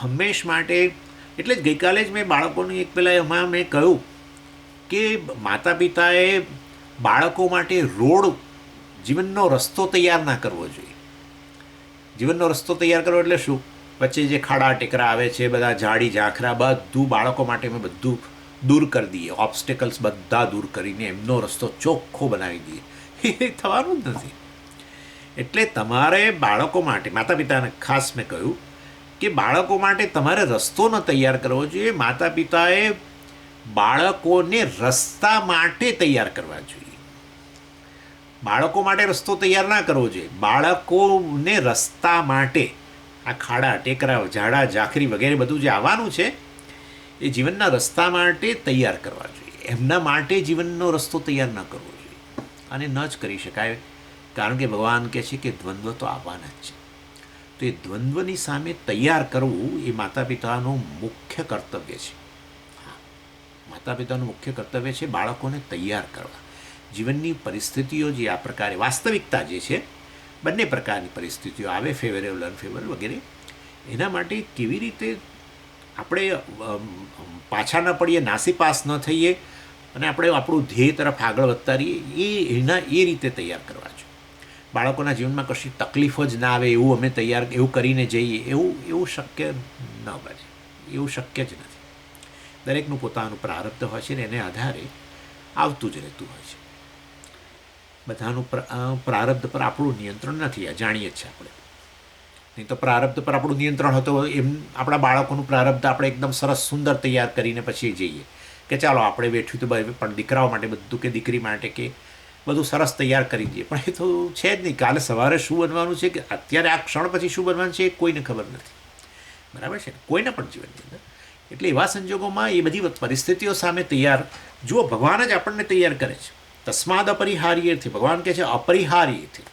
હંમેશ માટે, એટલે જ ગઈકાલે જ મેં બાળકોની એક પહેલાં એમાં મેં કહ્યું કે માતા પિતાએ બાળકો માટે જીવનનો રસ્તો તૈયાર ના કરવો જોઈએ. જીવનનો રસ્તો તૈયાર કરવો એટલે શું? વચ્ચે જે ખાડા ટેકરા આવે છે, બધા ઝાડી ઝાંખરા, બધું બાળકો માટે મેં બધું દૂર કરી દઈએ, ઓબ્સ્ટેકલ્સ બધા દૂર કરીને એમનો રસ્તો ચોખ્ખો બનાવી દઈએ. એ થવાનું જ નથી. એટલે તમારે બાળકો માટે, માતા પિતાને ખાસ મેં કહ્યું કે બાળકો માટે તમારે રસ્તો ન તૈયાર કરવો જોઈએ, માતા પિતાએ બાળકોને રસ્તા માટે તૈયાર કરવા જોઈએ. બાળકો માટે રસ્તો તૈયાર ના કરવો જોઈએ, બાળકોને રસ્તા માટે, આ ખાડા ટેકરા ઝાડા ઝાખરી વગેરે બધું જે આવવાનું છે એ જીવનના રસ્તા માટે તૈયાર કરવા જોઈએ. એમના માટે જીવનનો રસ્તો તૈયાર ન કરવો જોઈએ, અને ન જ કરી શકાય, કારણ કે ભગવાન કહે છે કે દ્વંદ્વ તો આવવાના જ છે. તો એ દ્વંદ્વની સામે તૈયાર કરવું એ માતા પિતાનું મુખ્ય કર્તવ્ય છે. માતા પિતાનું મુખ્ય કર્તવ્ય છે બાળકોને તૈયાર કરવા. જીવનની પરિસ્થિતિઓ જે આ પ્રકારે, વાસ્તવિકતા જે છે, બંને પ્રકારની પરિસ્થિતિઓ આવે, ફેવરેબલ અનફેવરેબલ વગેરે, એના માટે કેવી રીતે આપણે પાછા ન પડીએ, નાસીપાસ ન થઈએ અને આપણે આપણું ધ્યેય તરફ આગળ વધતા રહીએ, એ રીતે તૈયાર કરવા જોઈએ. બાળકોના જીવનમાં કશી તકલીફ જ ના આવે એવું અમે એવું કરીને જઈએ, એવું શક્ય ન બને, એવું શક્ય જ નથી. દરેકનું પોતાનું પ્રારબ્ધ હોય છે ને એને આધારે આવતું જ રહેતું હોય છે. બધાનું પ્રારબ્ધ પર આપણું નિયંત્રણ નથી, આ જાણીએ જ છે આપણે. નહીં તો પ્રારબ્ધ પર આપણું નિયંત્રણ હતો આપણા બાળકોનું પ્રારબ્ધ આપણે એકદમ સરસ સુંદર તૈયાર કરીને પછી જઈએ કે ચાલો આપણે બેઠ્યું તો પણ દીકરાઓ માટે બધું કે દીકરી માટે કે બધું સરસ તૈયાર કરી દઈએ, પણ એ તો છે જ નહીં. કાલે સવારે શું બનવાનું છે કે અત્યારે આ ક્ષણ પછી શું બનવાનું છે એ કોઈને ખબર નથી, બરાબર છે ને, કોઈના પણ જીવનની અંદર. એટલે એવા સંજોગોમાં એ બધી પરિસ્થિતિઓ સામે તૈયાર, જુઓ ભગવાન જ આપણને તૈયાર કરે છે. તસ્માદ અપરિહાર્યથી, ભગવાન કહે છે અપરિહાર્યથી,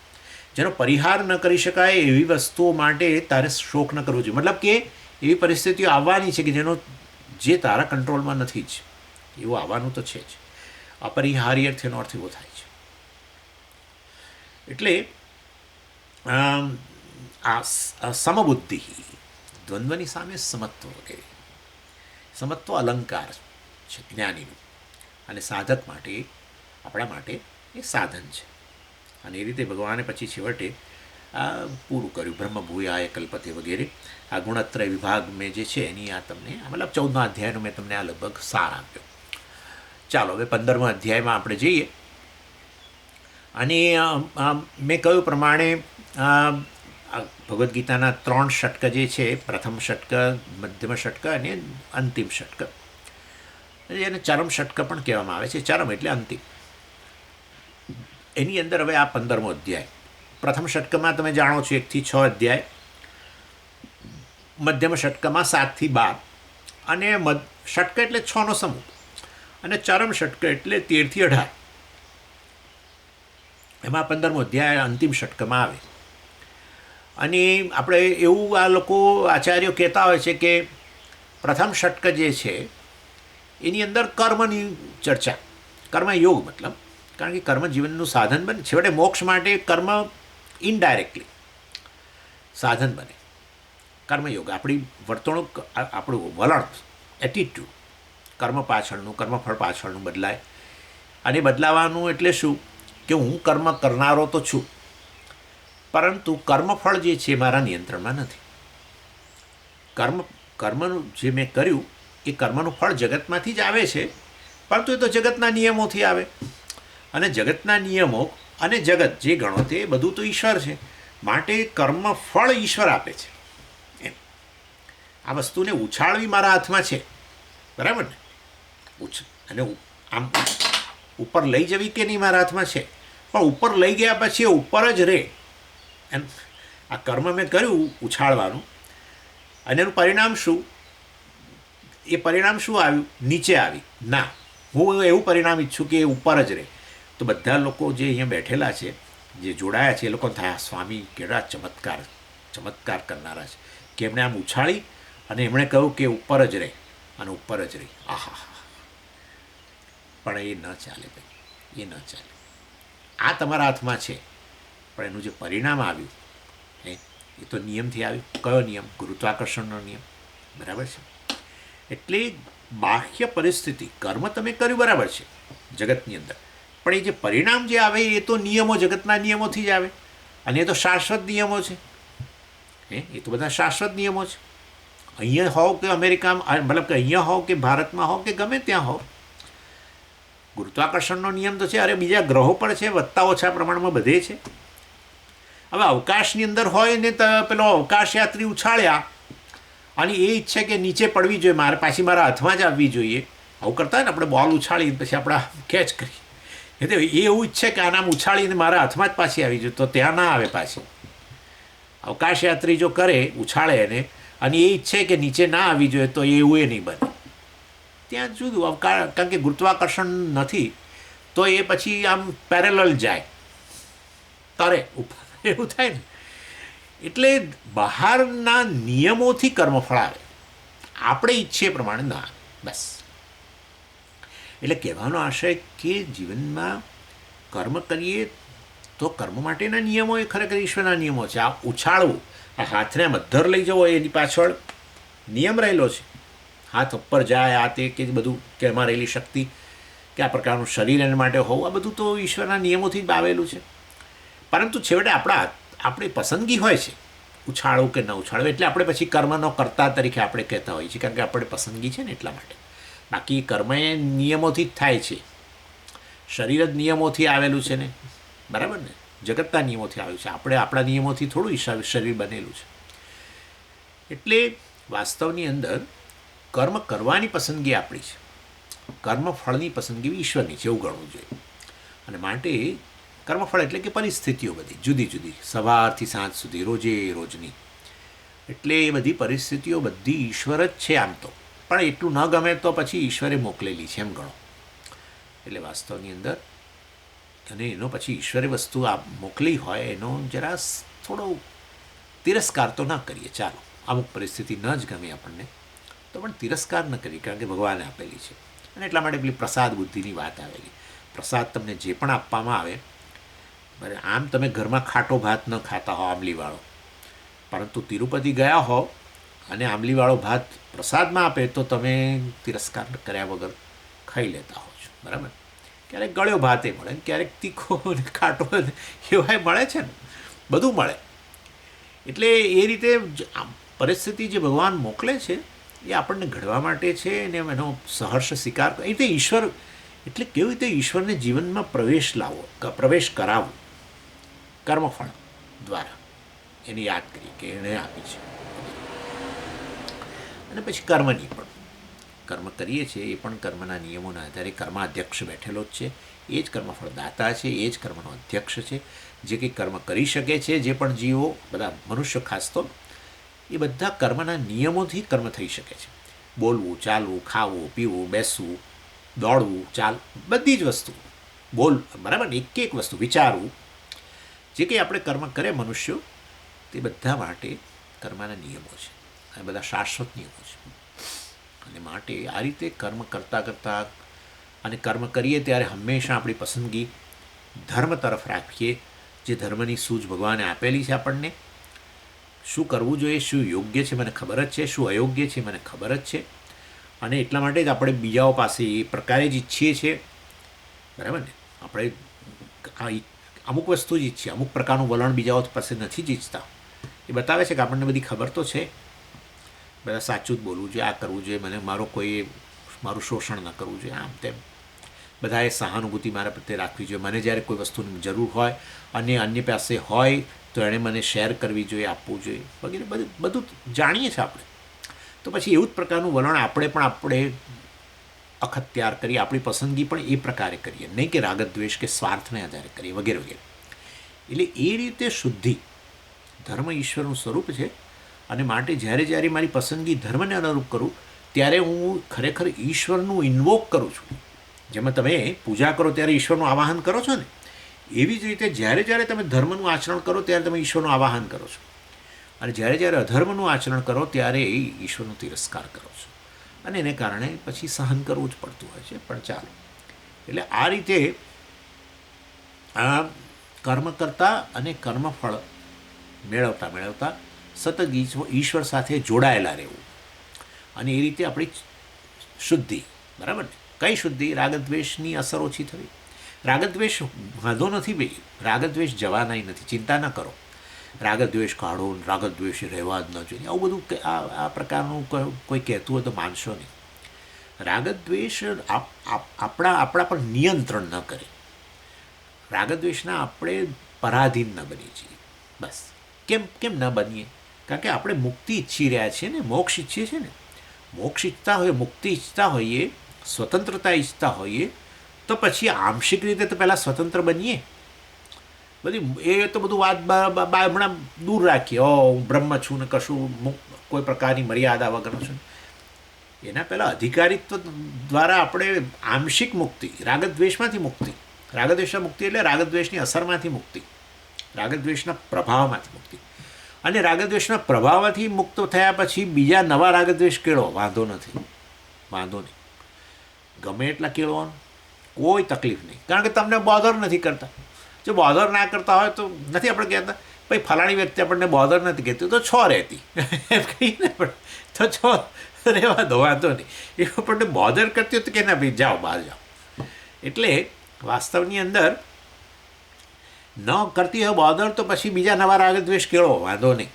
જેનો પરિહાર ન કરી શકાય એવી વસ્તુઓ માટે તારે શોક ન કરવો જોઈએ. મતલબ કે એવી પરિસ્થિતિઓ આવવાની છે કે જે તારા કંટ્રોલમાં નથી જ, એવું આવવાનું તો છે જ. અપરિહાર્યનો અર્થ એવો થાય છે. એટલે આ સમબુદ્ધિ, દ્વંદ્વની સામે સમત્વ વગેરે. સમત્વ અલંકાર છે જ્ઞાનીનું, અને સાધક માટે, આપણા માટે એ સાધન છે. અને એ રીતે ભગવાને પછી છેવટે આ પૂરું કર્યું. બ્રહ્મભૂયાય કલ્પતે વગેરે આ ગુણત્રય વિભાગ મેં જે છે એની આ તમને મતલબ 14મા અધ્યાયનો મેં તમને આ લગભગ સાર આપ્યો. ચાલો હવે 15મા અધ્યાયમાં આપણે જઈએ. અને મેં કહ્યું પ્રમાણે ભગવદ્ ગીતાના 3 ષટક જે છે, પ્રથમ ષટક, મધ્યમ ષટક અને અંતિમ ષટક, એને ચરમ ષટક પણ કહેવામાં આવે છે. ચરમ એટલે અંતિમ. એની અંદર હવે આ 15મો અધ્યાય, પ્રથમ ષટકમાં તમે જાણો છો 1 થી 6 અધ્યાય, મધ્યમ ષટકમાં 7 થી 12, અને ષટક એટલે 6નો સમૂહ, અને ચરમ ષટક એટલે 13 થી 18. એમાં 15મો અધ્યાય અંતિમ ષટકમાં આવે. અને આપણે એવું આ લોકો આચાર્યો કહેતા હોય છે કે પ્રથમ ષટક જે છે એની અંદર કર્મની ચર્ચા, કર્મયોગ મતલબ, કારણ કે કર્મ જીવનનું સાધન બને. છેવટે મોક્ષ માટે કર્મ ઇનડાયરેક્ટલી સાધન બને. કર્મયોગ આપણી વર્તણૂક, આપણું વલણ, એટીટ્યૂડ કર્મ પાછળનું, કર્મફળ પાછળનું બદલાય. અને બદલાવાનું એટલે શું કે હું કર્મ કરનારો તો છું, પરંતુ કર્મફળ જે છે મારા નિયંત્રણમાં નથી. કર્મનું જે મેં કર્યું એ કર્મનું ફળ જગતમાંથી જ આવે છે, પરંતુ એ તો જગતના નિયમોથી આવે. અને જગતના નિયમો અને જગત જે ગણો તે બધું તો ઈશ્વર છે, માટે કર્મફળ ઈશ્વર આપે છે. એમ આ વસ્તુને ઉછાળવી મારા હાથમાં છે, બરાબર ને? અને આમ ઉપર લઈ જવી કે નહીં મારા હાથમાં છે, પણ ઉપર લઈ ગયા પછી એ ઉપર જ રહે. એમ આ કર્મ મેં કર્યું ઉછાળવાનું, અને એનું પરિણામ શું? એ પરિણામ શું આવ્યું? નીચે આવી ના, હું એવું પરિણામ ઈચ્છું કે એ ઉપર જ રહે. તો બધા લોકો જે અહીંયા બેઠેલા છે, જે જોડાયા છે, એ લોકો થાય સ્વામી કેવા ચમત્કાર કરનારા છે કે એમણે આમ ઉછાળી અને એમણે કહ્યું કે ઉપર જ રહે, અને ઉપર જ રહી. આહા, પણ એ ન ચાલે ભાઈ, એ ન ચાલે. આ તમારા હાથમાં છે, પણ એનું જે પરિણામ આવ્યું એ તો નિયમથી આવ્યું. કયો નિયમ? ગુરુત્વાકર્ષણનો નિયમ, બરાબર છે? એટલે બાહ્ય પરિસ્થિતિ, કર્મ તમે કર્યું બરાબર છે જગતની અંદર, પણ એ જે પરિણામ જે આવે એ તો નિયમો, જગતના નિયમોથી જ આવે. અને એ તો શાશ્વત નિયમો છે. એ તો બધા શાશ્વત નિયમો છે. અહીંયા હોવ કે અમેરિકામાં, મતલબ કે અહીંયા હોવ કે ભારતમાં હોવ કે ગમે ત્યાં હોવ, ગુરુત્વાકર્ષણનો નિયમ તો છે. અરે બીજા ગ્રહો પર છે, વધતા ઓછા પ્રમાણમાં બધે છે. હવે અવકાશની અંદર હોય ને તો પેલો અવકાશયાત્રી ઉછાળ્યા અને એ ઈચ્છે કે નીચે પડવી જોઈએ, મારે પાછી મારા હાથમાં જ આવવી જોઈએ. આવું કરતા હોય ને આપણે, બોલ ઉછાળી પછી આપણા કેચ કરી, એટલે એ એવું ઈચ્છે કે આનામ ઉછાળીને મારા હાથમાં જ પાછી આવી જોઈએ, તો ત્યાં ના આવે પાછી. અવકાશયાત્રી જો કરે, ઉછાળે એને, અને એ ઈચ્છે કે નીચે ના આવી જોઈએ, તો એવું એ નહીં બને. ત્યાં જુદું કારણ કે ગુરુત્વાકર્ષણ નથી, તો એ પછી આમ પેરેલલ જાય, તરે ઉપર, એવું થાય ને. એટલે બહારના નિયમોથી કર્મફળ આવે, આપણે ઈચ્છીએ પ્રમાણે ના, બસ. એટલે કહેવાનો આશય કે જીવનમાં કર્મ કરીએ તો કર્મ માટેના નિયમો એ ખરેખર ઈશ્વરના નિયમો છે. આ ઉછાળવું, આ હાથને આમ અધ્ધર લઈ જવો એની પાછળ નિયમ રહેલો છે. હાથ ઉપર જાય આ તે કે બધું કે એમાં રહેલી શક્તિ કે આ પ્રકારનું શરીર એના માટે હોવું, આ બધું તો ઈશ્વરના નિયમોથી જ આવેલું છે. પરંતુ છેવટે આપણી પસંદગી હોય છે ઉછાળવું કે ન ઉછાળવું. એટલે આપણે પછી કર્મનો કર્તા તરીકે આપણે કહેતા હોઈએ છીએ, કારણ કે આપણે પસંદગી છે ને એટલા માટે. બાકી કર્મ એ નિયમોથી જ થાય છે. શરીર જ નિયમોથી આવેલું છે ને, બરાબર ને? જગતના નિયમોથી આવ્યું છે. આપણે આપણા નિયમોથી થોડું શરીર બનેલું છે. એટલે વાસ્તવની અંદર કર્મ કરવાની પસંદગી આપણી છે, કર્મફળની પસંદગી ઈશ્વરની છે એવું ગણવું જોઈએ. અને માટે કર્મફળ એટલે કે પરિસ્થિતિઓ બધી જુદી જુદી, સવારથી સાંજ સુધી રોજે રોજની. એટલે એ બધી પરિસ્થિતિઓ બધી ઈશ્વર જ છે આમ તો, પણ એટલું ન ગમે તો પછી ઈશ્વરે મોકલેલી છે એમ ગણો. એટલે વાસ્તવની અંદર અને એનો પછી ઈશ્વરે વસ્તુ આ મોકલી હોય એનો જરા થોડો તિરસ્કાર તો ન કરીએ. ચાલો, અમુક પરિસ્થિતિ ન જ ગમે આપણને તો પણ તિરસ્કાર ન કરીએ, કારણ કે ભગવાને આપેલી છે. અને એટલા માટે પેલી પ્રસાદ બુદ્ધિની વાત આવેલી. પ્રસાદ તમને જે પણ આપવામાં આવે, બરાબર, આમ તમે ઘરમાં ખાટો ભાત ન ખાતા હો આંબલીવાળો, પરંતુ તિરુપતિ ગયા હો અને આંબલીવાળો ભાત પ્રસાદમાં આપે તો તમે તિરસ્કાર કર્યા વગર ખાઈ લેતા હો છો, બરાબર. ક્યારેક ગળ્યો ભાતે મળે, ક્યારેક તીખો અને ખાટો એવાય મળે છે ને, બધું મળે. એટલે એ રીતે પરિસ્થિતિ જે ભગવાન મોકલે છે એ આપણને ઘડવા માટે છે અને એનો સહર્ષ સ્વીકાર એ રીતે ઈશ્વર. એટલે કેવી રીતે ઈશ્વરને જીવનમાં પ્રવેશ કરાવવો કર્મફળ દ્વારા, એને યાદ કરીએ કે એણે આપી છે. અને પછી કર્મની પણ કર્મ કરીએ છીએ એ પણ કર્મના નિયમોના આધારે કર્માધ્યક્ષ બેઠેલો જ છે. એ જ કર્મફળ દાતા છે, એ જ કર્મનો અધ્યક્ષ છે. જે કંઈ કર્મ કરી શકે છે, જે પણ જીવો, બધા મનુષ્ય ખાસ તો, એ બધા કર્મના નિયમોથી કર્મ થઈ શકે છે. બોલવું, ચાલવું, ખાવું, પીવું, બેસવું, દોડવું, બધી જ વસ્તુ બરાબર ને, એક વસ્તુ વિચારવું, જે કંઈ આપણે કર્મ કરે મનુષ્યો, તે બધા માટે કર્મના નિયમો છે અને બધા શાશ્વત નિયમો છે. અને માટે આ રીતે કર્મ કરતાં અને કર્મ કરીએ ત્યારે હંમેશા આપણી પસંદગી ધર્મ તરફ રાખીએ, જે ધર્મની સૂઝ ભગવાને આપેલી છે આપણને. શું કરવું જોઈએ, શું યોગ્ય છે મને ખબર જ છે, શું અયોગ્ય છે મને ખબર જ છે. અને એટલા માટે જ આપણે બીજાઓ પાસે એ પ્રકારે જ ઈચ્છીએ છીએ, બરાબર ને? આપણે અમુક વસ્તુ જ ઈચ્છીએ, અમુક પ્રકારનું વલણ બીજાઓ પાસે નથી જ ઈચ્છતા. એ બતાવે છે કે આપણને બધી ખબર તો છે, બધા સાચું જ બોલવું જોઈએ, આ કરવું જોઈએ, મારું શોષણ ન કરવું જોઈએ, આમ તેમ. બધાએ સહાનુભૂતિ મારા પ્રત્યે રાખવી જોઈએ. મને જ્યારે કોઈ વસ્તુની જરૂર હોય અને અન્ય પાસે હોય તો એણે મને શેર કરવી જોઈએ, આપવું જોઈએ વગેરે. બધું જાણીએ છીએ આપણે. તો પછી એવું જ પ્રકારનું વલણ આપણે અખત્યાર કરીએ, આપણી પસંદગી પણ એ પ્રકારે કરીએ, નહીં કે રાગદ્વેષ કે સ્વાર્થને આધારે કરીએ વગેરે વગેરે. એટલે એ રીતે શુદ્ધિ ધર્મ ઈશ્વરનું સ્વરૂપ છે. અને માટે જ્યારે મારી પસંદગી ધર્મને અનુરૂપ કરું ત્યારે હું ખરેખર ઈશ્વરનું ઇન્વોક કરું છું. જેમાં તમે પૂજા કરો ત્યારે ઈશ્વરનું આવાહન કરો છો ને, એવી જ રીતે જ્યારે તમે ધર્મનું આચરણ કરો ત્યારે તમે ઈશ્વરનું આવાહન કરો છો. અને જ્યારે અધર્મનું આચરણ કરો ત્યારે ઈશ્વરનો તિરસ્કાર કરો છો. અને એને કારણે પછી સહન કરવું જ પડતું હોય છે. પણ ચાલો, એટલે આ રીતે આ કર્મ કરતા અને કર્મફળ મેળવતા સતત ઈશ્વર સાથે જોડાયેલા રહેવું. અને એ રીતે આપણી શુદ્ધિ, બરાબર ને? કઈ શુદ્ધિ? રાગદ્વેષની અસર ઓછી થવી. રાગદ્વેષ વાંધો નથી ભાઈ, રાગદ્વેષ જવાના નથી, ચિંતા ન કરો. રાગદ્વેષ કાઢો, રાગદ્વેષ રહેવા જ ન જોઈએ, આવું બધું આ પ્રકારનું કોઈ કહેતું હોય તો માનશો નહીં. રાગદ્વેષ આપણા પર નિયંત્રણ ન કરે. રાગદ્વેષના આપણે પરાધીન ન બની જઈએ, બસ. કેમ ન બનીએ? કારણ કે આપણે મુક્તિ ઈચ્છી રહ્યા છીએ ને, મોક્ષ ઈચ્છીએ છીએ ને. મોક્ષ ઈચ્છતા હોઈએ, મુક્તિ ઈચ્છતા હોઈએ, સ્વતંત્રતા ઈચ્છતા હોઈએ તો પછી આંશિક રીતે તો પહેલાં સ્વતંત્ર બનીએ. એ તો બધું વાત હમણાં દૂર રાખીએ. હું બ્રહ્મ છું ને કશું કોઈ પ્રકારની મર્યાદા વગર છું. એના પહેલાં અધિકારીત્વ દ્વારા આપણે આંશિક મુક્તિ, રાગદ્વેષમાંથી મુક્તિ. રાગદ્વેષના મુક્તિ એટલે રાગદ્વેષની અસરમાંથી મુક્તિ, રાગદ્વેષના પ્રભાવમાંથી મુક્તિ. અને રાગદ્વેષના પ્રભાવમાંથી મુક્ત થયા પછી બીજા નવા રાગદ્વેષ કેળવો, વાંધો નહીં. ગમે એટલા કેળવાનું, કોઈ તકલીફ નહીં, કારણ કે તમને બોધર નથી કરતા. જો બોધર ના કરતા હોય તો નથી આપણે કહેતા ભાઈ ફલાણી વ્યક્તિ આપણને બોધર નથી કહેતી તો છ રહેતી એમ કહીને પણ તો છ રહેવા દો, વાંધો નહીં. એ આપણને બોધર કરતી હોય તો કે ના ભાઈ જાઓ, બહાર જાઓ. એટલે વાસ્તવની અંદર ન કરતી હોય બોધર તો પછી બીજા નવા રાગદ્વેષ કેળવો, વાંધો નહીં,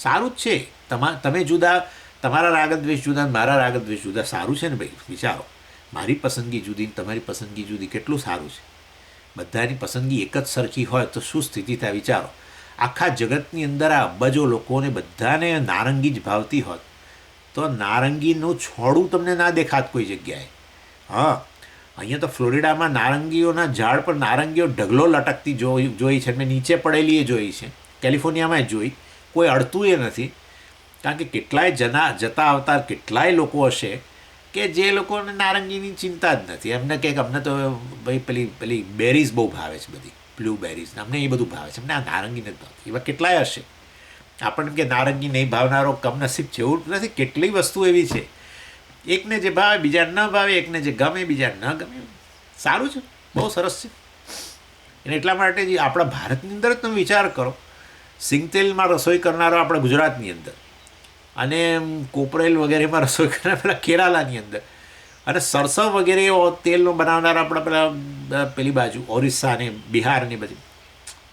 સારું જ છે. તમે જુદા, તમારા રાગદ્વેષ જુદા, મારા રાગદ્વેષ જુદા, સારું છે ને ભાઈ. વિચારો, મારી પસંદગી જુદી, તમારી પસંદગી જુદી, કેટલું સારું છે. બધાની પસંદગી એક જ સરખી હોય તો શું સ્થિતિ થાય વિચારો. આખા જગતની અંદર આ અબજો લોકોને બધાને નારંગી જ ભાવતી હોત તો નારંગીનું છોડું તમને ના દેખાત કોઈ જગ્યાએ. હા, અહીંયા તો ફ્લોરિડામાં નારંગીઓના ઝાડ પર નારંગીઓ ઢગલો લટકતી જોઈ છે, મેં નીચે પડેલી એ જોઈ છે, કેલિફોર્નિયામાં જોઈ, કોઈ અડતું એ નથી. કારણ કે કેટલાય જતા આવતા કેટલાય લોકો હશે કે જે લોકોને નારંગીની ચિંતા જ નથી. એમને કંઈક અમને તો ભાઈ પેલી બેરીઝ બહુ ભાવે છે, બધી બ્લુબેરીઝ, અમને એ બધું ભાવે છે, અમને આ નારંગી નથી ભાવતી. એવા કેટલાય હશે. આપણને કે નારંગી નહીં ભાવનારો કમનસીબ છે એવું નથી. કેટલી વસ્તુ એવી છે, એકને જે ભાવે બીજાને ન ભાવે, એકને જે ગમે બીજાને ન ગમે. સારું છે, બહુ સરસ છે. અને એટલા માટે જ આપણા ભારતની અંદર જ તમે વિચાર કરો, સિંગતેલમાં રસોઈ કરનારો આપણા ગુજરાતની અંદર, અને કોપરેલ વગેરેમાં રસોઈ કરનાર પેલા કેરાલાની અંદર, અને સરસવ વગેરે તેલનો બનાવનાર આપણા પેલી બાજુ ઓરિસ્સા ને બિહાર ને બધી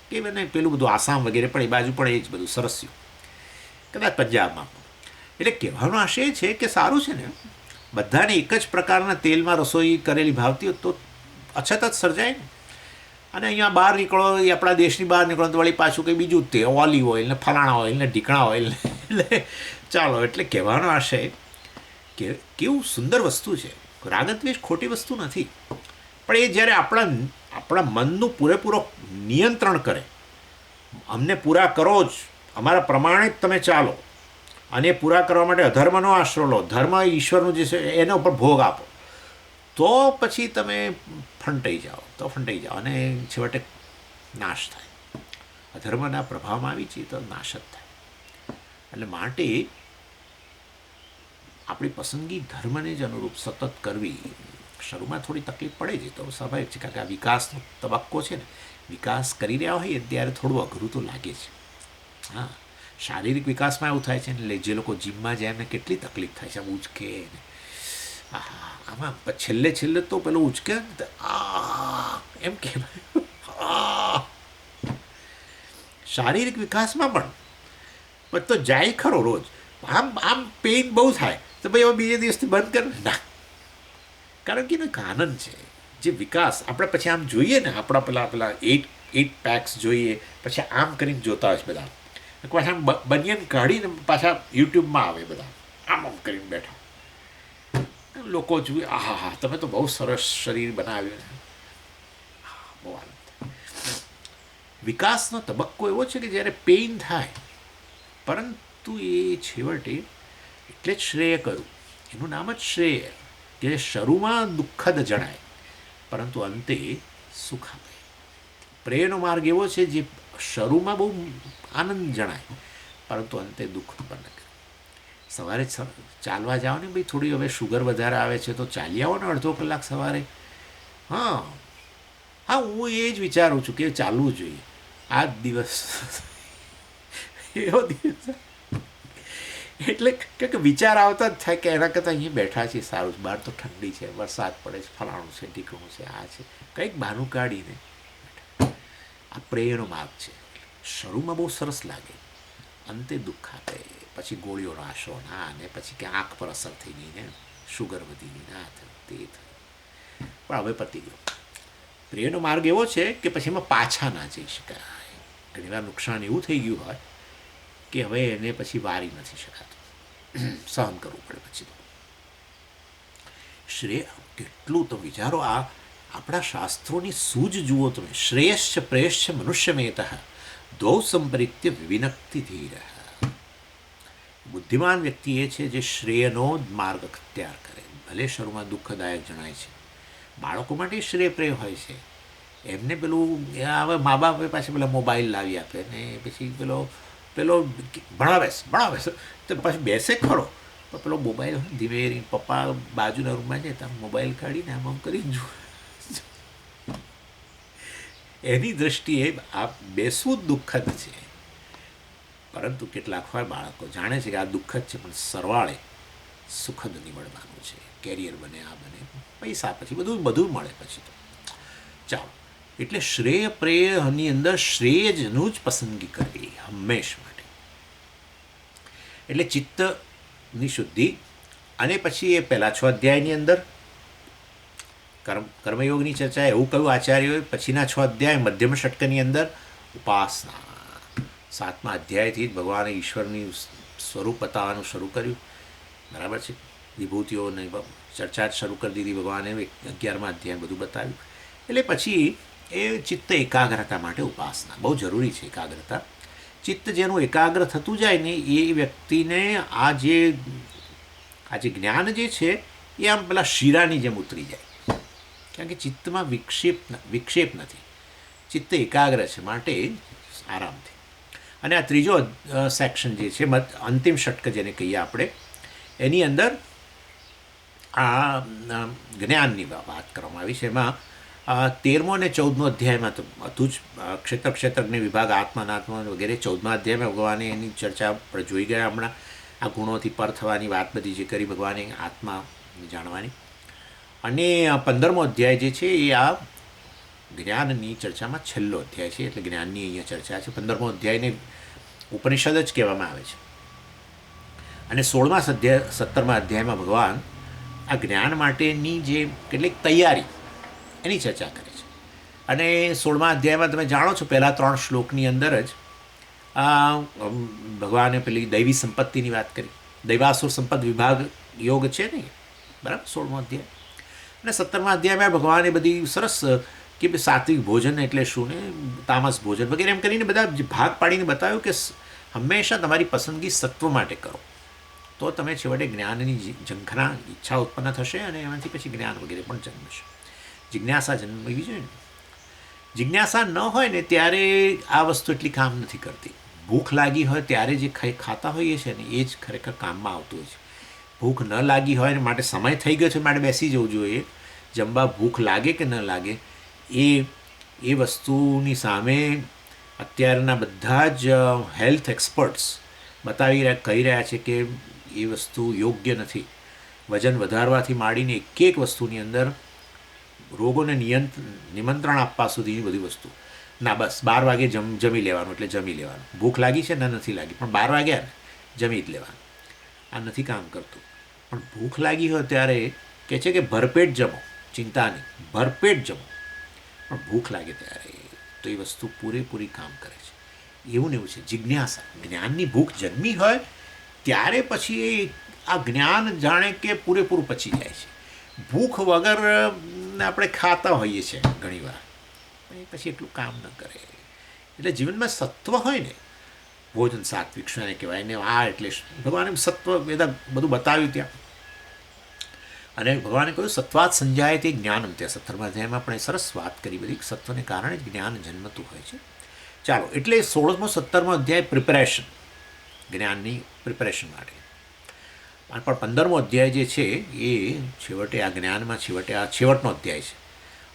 કે મને પેલું બધું આસામ વગેરે પણ એ બાજુ પણ એ જ બધું સરસ્યું, કદાચ પંજાબમાં પણ. એટલે કહેવાનો આશય છે કે સારું છે ને, બધાને એક જ પ્રકારના તેલમાં રસોઈ કરેલી ભાવતી હોય તો અછત જ સર્જાય ને. અને અહીંયા બહાર નીકળો, એ આપણા દેશની બહાર નીકળો તો વળી પાછું કંઈ બીજું જ તે ઓલિવ ઓઇલ ને ફલાણા ઓઇલ ને ઢીકણા ઓઇલ ને. એટલે ચાલો, એટલે કહેવાનો આશય કે કેવું સુંદર વસ્તુ છે. રાગદ્વેષ ખોટી વસ્તુ નથી, પણ એ જ્યારે આપણા મનનું પૂરેપૂરો નિયંત્રણ કરે, અમને પૂરા કરો જ, અમારા પ્રમાણે જ તમે ચાલો, અને પૂરા કરવા માટે અધર્મનો આશરો લો, ધર્મ ઈશ્વરનું જે છે એના ઉપર ભોગ આપો, તો પછી તમે ફંટાઈ જાઓ અને છેવટે નાશ થાય. અધર્મના પ્રભાવમાં આવી છીએ તો નાશ જ થાય. એટલે માટે આપણી પસંદગી ધર્મને જ અનુરૂપ સતત કરવી. શરૂમાં થોડી તકલીફ પડે છે તો સ્વાભાવિક છે, કારણ કે આ વિકાસનો તબક્કો છે ને, વિકાસ કરી રહ્યા હોઈએ ત્યારે થોડું અઘરું તો લાગે છે. હા, શારીરિક વિકાસમાં એવું થાય છે ને, એટલે જે લોકો જીમમાં જાય એમને કેટલી તકલીફ થાય છે, આમ ઉચકે ને, આમાં છેલ્લે તો પેલો ઉચકે ને એમ કહેવાય. શારીરિક વિકાસમાં પણ તો જાય ખરો રોજ, આમ પેઇન બહુ થાય તો ભાઈ હવે બીજે દિવસથી બંધ કરે ના. કારણ કે એને આનંદ છે જે વિકાસ. આપણે પછી આમ જોઈએ ને, આપણા પેલા 8 પેક્સ જોઈએ, પછી આમ કરીને જોતા હોય છે બધા, પાછા આમ બનિયન કાઢીને પાછા યુટ્યુબમાં આવે બધા આમ કરીને બેઠા લોકો જોઈએ, હા તમે તો બહુ સરસ શરીર બનાવ્યું ને, બહુ આનંદ. વિકાસનો તબક્કો એવો છે કે જ્યારે પેઇન થાય, પરંતુ એ છેવટે એટલે જ શ્રેય કહ્યું, એનું નામ જ શ્રેય, કે શરૂમાં દુઃખદ જણાય પરંતુ અંતે સુખ આપે. પ્રેયનો માર્ગ એવો છે જે શરૂમાં બહુ આનંદ જણાય પરંતુ અંતે દુઃખ ઉત્પન્ન કરે. સવારે ચાલવા જાઓ ને ભાઈ, થોડી હવે શુગર વધારે આવે છે તો ચાલી આવો ને અડધો કલાક સવારે. હા, હું એ જ વિચારું છું કે ચાલવું જોઈએ. આ જ દિવસ એવો દિવસ, એટલે કે વિચાર આવતા જ થાય કે એના કરતાં અહીંયા બેઠા છીએ સારું છે, બહાર તો ઠંડી છે, વરસાદ પડે છે, ફલાણું છે, ઢીકણું છે, આ છે, કંઈક બહાનું કાઢીને. આ પ્રેયનો માર્ગ છે. શરૂમાં બહુ સરસ લાગે, અંતે દુઃખ આપે, પછી ગોળીઓનો આશરો ના, અને પછી કે આંખ પર અસર થઈ ગઈ ને, શુગર વધી ગઈ, ના થયું તે થયું, પણ હવે પતી ગયો. પ્રેયનો માર્ગ એવો છે કે પછી એમાં પાછા ના જઈ શકાય. ઘણીવાર નુકસાન એવું થઈ ગયું હોય કે હવે એને પછી વારી નથી શકાતું, સહન કરવું પડે પછી તો. શ્રેય કેટલું તો વિચારો, આ આપણા શાસ્ત્રોની સૂઝ જુઓ તમે. શ્રેયશ્ચ પ્રેયશ્ચ મનુષ્યમેતઃ દ્વૌ સંપરિત્ય વિવિનક્તિ ધીર. બુદ્ધિમાન વ્યક્તિ એ છે જે શ્રેયનો જ માર્ગ અખ્તિયાર કરે, ભલે શરૂમાં દુઃખદાયક જણાય છે. બાળકો માટે શ્રેય પ્રેય હોય છે. એમને પેલું હવે મા બાપે પાછી પેલા મોબાઈલ લાવી આપે ને, પછી પેલો ભણાવે તો પછી બેસે ખરો, પણ પેલો મોબાઈલ ધીમે પપ્પા બાજુના રૂમમાં જાય તો મોબાઈલ કાઢીને આમ કરીને જુએ. એની દૃષ્ટિએ આ બેસવું જ દુઃખદ છે. પરંતુ કેટલાક હોય બાળકો જાણે છે કે આ દુઃખ જ છે, પણ સરવાળે સુખદ નીવડવાનું છે. કેરિયર બને, આ બને, પૈસા પછી બધું બધું મળે પછી તો ચાલો. એટલે શ્રેય પ્રેયની અંદર શ્રેયજનું જ પસંદગી કરવી હંમેશ માટે. એટલે ચિત્તની શુદ્ધિ. અને પછી એ પહેલાં 6 અધ્યાયની અંદર કર્મયોગની ચર્ચા એવું કહ્યું આચાર્યોએ. પછીના 6 અધ્યાય મધ્યમ ષટકની અંદર ઉપાસના. 7મા અધ્યાયથી જ ભગવાને ઈશ્વરની સ્વરૂપ બતાવવાનું શરૂ કર્યું, બરાબર છે. વિભૂતિઓની ચર્ચા જ શરૂ કરી દીધી ભગવાને. 11મા અધ્યાય બધું બતાવ્યું. એટલે પછી એ ચિત્ત એકાગ્રતા માટે ઉપાસના બહુ જરૂરી છે. એકાગ્રતા, ચિત્ત જેનું એકાગ્ર થતું જાય ને એ વ્યક્તિને આ જે જ્ઞાન જે છે એ આમ પેલા શીરાની જેમ ઉતરી જાય. કારણ કે ચિત્તમાં વિક્ષેપ નથી, ચિત્ત એકાગ્ર છે, માટે આરામથી. અને આ ત્રીજો સેક્શન જે છે, અંતિમ ષટક જેને કહીએ આપણે, એની અંદર આ જ્ઞાનની વાત કરવામાં આવી છે. એમાં 13મો અને 14મો અધ્યાયમાં તો હતું જ ક્ષેત્ર વિભાગ, આત્મા વગેરે. 14મા અધ્યાયમાં ભગવાને એની ચર્ચા આપણે જોઈ ગયા હમણાં. આ ગુણોથી પર થવાની વાત બધી જે કરી ભગવાને, આત્મા જાણવાની. અને 15મો અધ્યાય જે છે એ આ જ્ઞાનની ચર્ચામાં છેલ્લો અધ્યાય છે. એટલે જ્ઞાનની અહીંયા ચર્ચા છે. 15મો અધ્યાયને ઉપનિષદ જ કહેવામાં આવે છે. અને 17મા અધ્યાયમાં ભગવાન આ જ્ઞાન માટેની જે કેટલીક તૈયારી એની ચર્ચા કરે છે. અને 16મા અધ્યાયમાં તમે જાણો છો, પહેલાં 3 શ્લોકની અંદર જ ભગવાને પેલી દૈવી સંપત્તિની વાત કરી. દૈવાસુર સંપત્તિ વિભાગ યોગ છે ને, બરાબર, 16મો અધ્યાય. અને 17મા અધ્યાયમાં ભગવાને બધી સરસ કે સાત્વિક ભોજન એટલે શું ને તામસ ભોજન વગેરે એમ કરીને બધા ભાગ પાડીને બતાવ્યું કે હંમેશા તમારી પસંદગી સત્વ માટે કરો, તો તમે છેવટે જ્ઞાનની ઝંખના ઈચ્છા ઉત્પન્ન થશે અને એમાંથી પછી જ્ઞાન વગેરે પણ જન્મશે. જિજ્ઞાસા જન્મવી જોઈએ ને. જિજ્ઞાસા ન હોય ને ત્યારે આ વસ્તુ એટલી કામ નથી કરતી. ભૂખ લાગી હોય ત્યારે જે ખાતા હોઈએ છીએ ને એ જ ખરેખર કામમાં આવતું હોય છે. ભૂખ ન લાગી હોય ને માટે સમય થઈ ગયો છે માટે બેસી જવું જોઈએ જમવા. ભૂખ લાગે કે ન લાગે એ વસ્તુની સામે અત્યારના બધા જ હેલ્થ એક્સપર્ટ્સ કહી રહ્યા છે કે એ વસ્તુ યોગ્ય નથી. વજન વધારવાથી માંડીને એક વસ્તુની અંદર રોગોને નિમંત્રણ આપવા સુધીની બધી વસ્તુ. ના, બસ 12 વાગે જમી લેવાનું એટલે જમી લેવાનું. ભૂખ લાગી છે ને નથી લાગી, પણ 12 વાગ્યા ને જમી જ લેવાનું. આ નથી કામ કરતું. પણ ભૂખ લાગી હોય ત્યારે કહે છે કે ભરપેટ જમો, ચિંતા નહીં, ભરપેટ જમો. પણ ભૂખ લાગે ત્યારે તો એ વસ્તુ પૂરેપૂરી કામ કરે છે. એવું ને એવું છે જિજ્ઞાસા. જ્ઞાનની ભૂખ જન્મી હોય ત્યારે પછી આ જ્ઞાન જાણે કે પૂરેપૂરું પચી જાય છે. ભૂખ વગર આપણે ખાતા હોઈએ છીએ ઘણીવાર, પછી એટલું કામ ન કરે. એટલે જીવનમાં સત્વ હોય ને, ભોજન સાત્વિક શાને કહેવાય ને, આ એટલે ભગવાને સત્વ બધું બતાવ્યું ત્યાં. અને ભગવાને કહ્યું સત્વાત સંજાય તે જ્ઞાનમ. ત્યાં 17મા અધ્યાયમાં પણ સરસ વાત કરી બધી. સત્વને કારણે જ જ્ઞાન જન્મતું હોય છે. ચાલો, એટલે 16મો 17મો અધ્યાય પ્રિપેરેશન, જ્ઞાનની પ્રિપેરેશન માટે. પણ 15મો અધ્યાય જે છે એ છેવટે આ જ્ઞાનમાં છેવટનો અધ્યાય છે.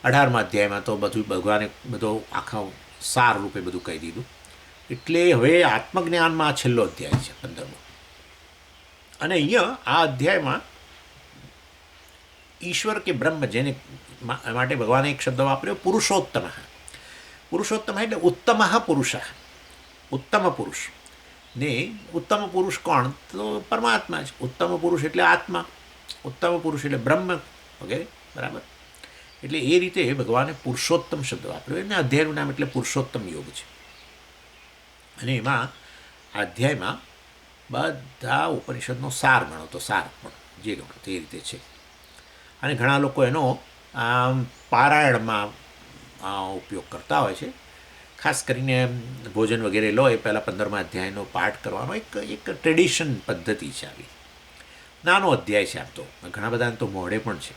18મા અધ્યાયમાં તો બધું ભગવાને બધો આખા સાર રૂપે બધું કહી દીધું. એટલે હવે આત્મજ્ઞાનમાં આ છેલ્લો અધ્યાય છે 15મો. અને અહીંયા આ અધ્યાયમાં ઈશ્વર કે બ્રહ્મ, જેને માટે ભગવાને એક શબ્દ વાપર્યો પુરુષોત્તમ. પુરુષોત્તમ એટલે ઉત્તમ પુરુષ, ઉત્તમ પુરુષ. ને ઉત્તમ પુરુષ કોણ? તો પરમાત્મા જ. ઉત્તમ પુરુષ એટલે આત્મા, ઉત્તમ પુરુષ એટલે બ્રહ્મ વગેરે, બરાબર. એટલે એ રીતે ભગવાને પુરુષોત્તમ શબ્દ વાપર્યો. એને અધ્યાયનું નામ એટલે પુરુષોત્તમ યોગ છે. અને એમાં આ અધ્યાયમાં બધા ઉપનિષદનો સાર ગણો તો સાર પણ જે ગણો તે રીતે છે. અને ઘણા લોકો એનો પારાયણમાં ઉપયોગ કરતા હોય છે. ખાસ કરીને ભોજન વગેરે લો એ પહેલાં 15મા અધ્યાયનો પાઠ કરવાનો એક ટ્રેડિશન પદ્ધતિ છે. આવી નાનો અધ્યાય છે. આમ તો ઘણા બધાને તો મોઢે પણ છે.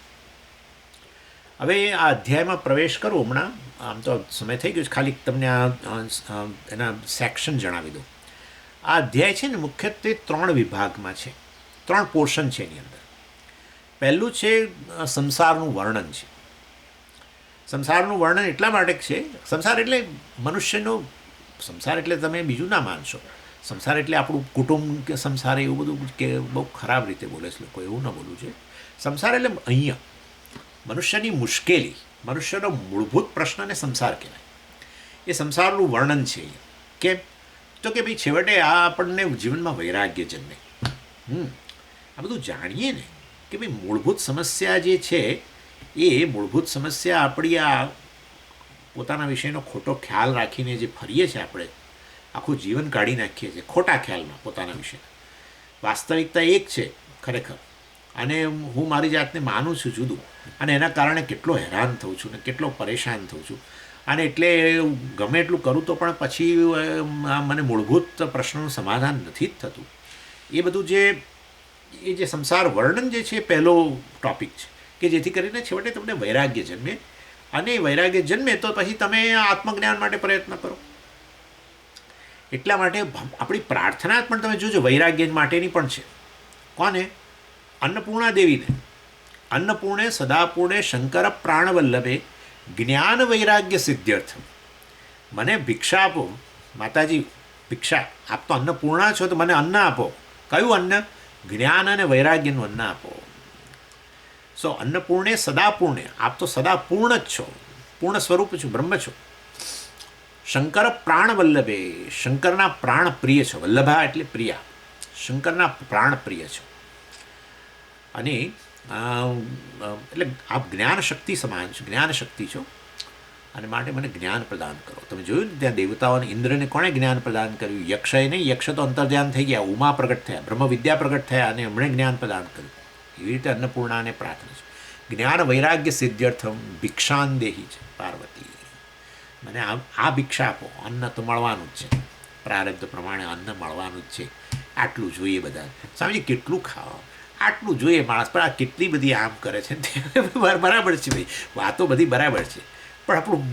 હવે આ અધ્યાયમાં પ્રવેશ કરું હમણાં. આમ તો સમય થઈ ગયો છે, ખાલી તમને એના સેક્શન જણાવી દઉં. આ અધ્યાય છે ને મુખ્યત્વે 3 વિભાગમાં છે, 3 પોર્શન છે એની અંદર. પહેલું છે સંસારનું વર્ણન છે. સંસારનું વર્ણન એટલા માટે છે, સંસાર એટલે મનુષ્યનો સંસાર એટલે તમે બીજું ના માનશો. સંસાર એટલે આપણું કુટુંબ કે સંસાર એવું બધું કે બહુ ખરાબ રીતે બોલે છે લોકો, એવું ન બોલવું છે. સંસાર એટલે અહીંયા મનુષ્યની મુશ્કેલી, મનુષ્યનો મૂળભૂત પ્રશ્નને સંસાર કહેવાય. એ સંસારનું વર્ણન છે અહીંયા. કેમ? તો કે ભાઈ છેવટે આ આપણને જીવનમાં વૈરાગ્ય જન્મે. આ બધું જાણીએ ને કે ભાઈ મૂળભૂત સમસ્યા જે છે એ મૂળભૂત સમસ્યા આપણી આ પોતાના વિષયનો ખોટો ખ્યાલ રાખીને જે ફરીએ છીએ આપણે, આખું જીવન કાઢી નાખીએ છીએ ખોટા ખ્યાલમાં પોતાના વિશે. વાસ્તવિકતા એક છે ખરેખર, અને હું મારી જાતને માનું છું જુદું, અને એના કારણે કેટલો હેરાન થઉં છું ને કેટલો પરેશાન થઉં છું. અને એટલે ગમે એટલું કરું તો પણ પછી મને મૂળભૂત પ્રશ્નોનું સમાધાન નથી જ થતું. એ બધું જે સંસાર વર્ણન જે છે એ પહેલો ટૉપિક છે કે જેથી કરીને છેવટે તમને વૈરાગ્ય જન્મે, અને વૈરાગ્ય જન્મે તો પછી તમે આત્મજ્ઞાન માટે પ્રયત્ન કરો. એટલા માટે આપણી પ્રાર્થના પણ તમે જોજો વૈરાગ્ય માટેની પણ છે. કોને? અન્નપૂર્ણા દેવીને. અન્નપૂર્ણે સદાપૂર્ણે શંકર પ્રાણવલ્લભે જ્ઞાન વૈરાગ્ય સિદ્ધ્યર્થમ. મને ભિક્ષા આપો માતાજી, ભિક્ષા આપ તો અન્નપૂર્ણા છો તો મને અન્ન આપો. કયું અન્ન? જ્ઞાન અને વૈરાગ્યનું અન્ન આપો. સો અન્નપૂર્ણે સદાપૂર્ણે, આપ તો સદા પૂર્ણ જ છો, પૂર્ણ સ્વરૂપ છો, બ્રહ્મ છો. શંકર પ્રાણ વલ્લભે, શંકરના પ્રાણ પ્રિય છો. વલ્લભા એટલે પ્રિયા, શંકરના પ્રાણ પ્રિય છો. અને એટલે આપ જ્ઞાન શક્તિ સમાન છો, જ્ઞાન શક્તિ છો, અને માટે મને જ્ઞાન પ્રદાન કરો. તમે જોયું ને ત્યાં દેવતાઓને, ઇન્દ્રને કોણે જ્ઞાન પ્રદાન કર્યું? યક્ષએ નહીં, યક્ષ તો અંતર્ધ્યાન થઈ ગયા, ઉમા પ્રગટ થયા, બ્રહ્મ વિદ્યા પ્રગટ થયા, અને એમણે જ્ઞાન પ્રદાન કર્યું. એવી રીતે અન્નપૂર્ણાને પ્રાર્થના છે. જ્ઞાન વૈરાગ્ય સિદ્ધ્યર્થમ ભિક્ષાન દેહી છે પાર્વતી. મને આ ભિક્ષા આપો. અન્ન તો મળવાનું જ છે, પ્રારબ્ધ પ્રમાણે અન્ન મળવાનું જ છે. આટલું જોઈએ બધા. સ્વામીજી કેટલું ખાવા? આટલું જોઈએ માણસ, પણ આ કેટલી બધી આમ કરે છે. બરાબર છે ભાઈ, વાતો બધી બરાબર છે, પણ આપણું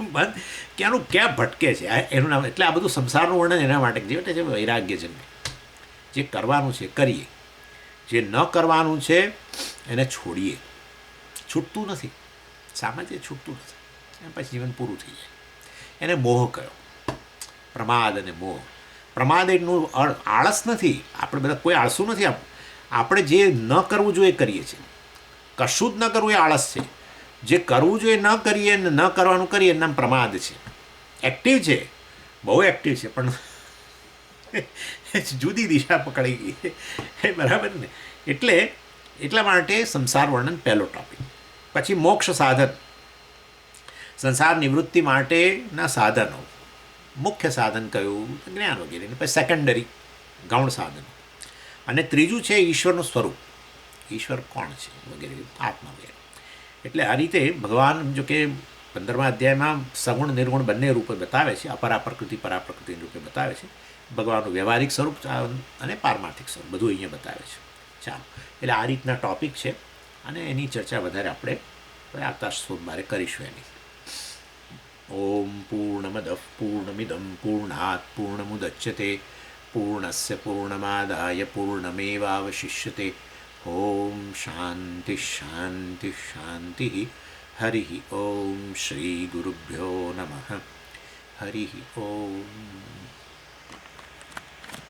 મન ક્યાંનું ક્યાં ભટકે છે એનું નામ. એટલે આ બધું સંસારનું વર્ણન એના માટે જે વૈરાગ્ય છે. જે કરવાનું છે કરીએ, જે ન કરવાનું છે એને છોડીએ. છૂટતું નથી, સામાન્ય છૂટતું નથી, એમ પછી જીવન પૂરું થઈ જાય. એને મોહ કયો, પ્રમાદ અને મોહ. પ્રમાદ એટલું આળસ નથી, આપણે બધા કોઈ આળસું નથી. આપણે જે ન કરવું જોઈએ કરીએ છીએ, કશું જ ન કરવું એ આળસ છે. જે કરવું જોઈએ ન કરીએ ને ન કરવાનું કરીએ એનું નામ પ્રમાદ છે. એક્ટિવ છે, બહુ એક્ટિવ છે, પણ જુદી દિશા પકડી ગઈ. બરાબર ને? એટલા માટે સંસાર વર્ણન પહેલો ટોપિક. પછી મોક્ષ સાધન, સંસાર નિવૃત્તિ માટેના સાધનો. મુખ્ય સાધન કયું? જ્ઞાન વગેરે. પછી સેકન્ડરી ગૌણ સાધનો. અને ત્રીજું છે ઈશ્વરનું સ્વરૂપ, ઈશ્વર કોણ છે વગેરે, આત્મા વગેરે. એટલે આ રીતે ભગવાન જો કે 15મા અધ્યાયમાં સગુણ નિર્ગુણ બંને રૂપે બતાવે છે, અપરા પ્રકૃતિ પરા પ્રકૃતિ રૂપે બતાવે છે. ભગવાનનું વ્યવહારિક સ્વરૂપ અને પારમાર્થિક સ્વરૂપ બધું અહીંયા બતાવે છે. ચાલો, એટલે આ રીતના ટૉપિક છે, અને એની ચર્ચા વધારે આપણે આવતા સોમવારે કરીશું એની. ઓમ પૂર્ણમદ પૂર્ણમિદમ પૂર્ણાત પૂર્ણમુદચ્યતે પૂર્ણસ્ય પૂર્ણમાદાય પૂર્ણમેવાવશિષ્યતે. ઓમ શાંતિ શાંતિ શાંતિ. હરિ ઓમ શ્રી ગુરુભ્યો નમઃ. હરિ ઓમ.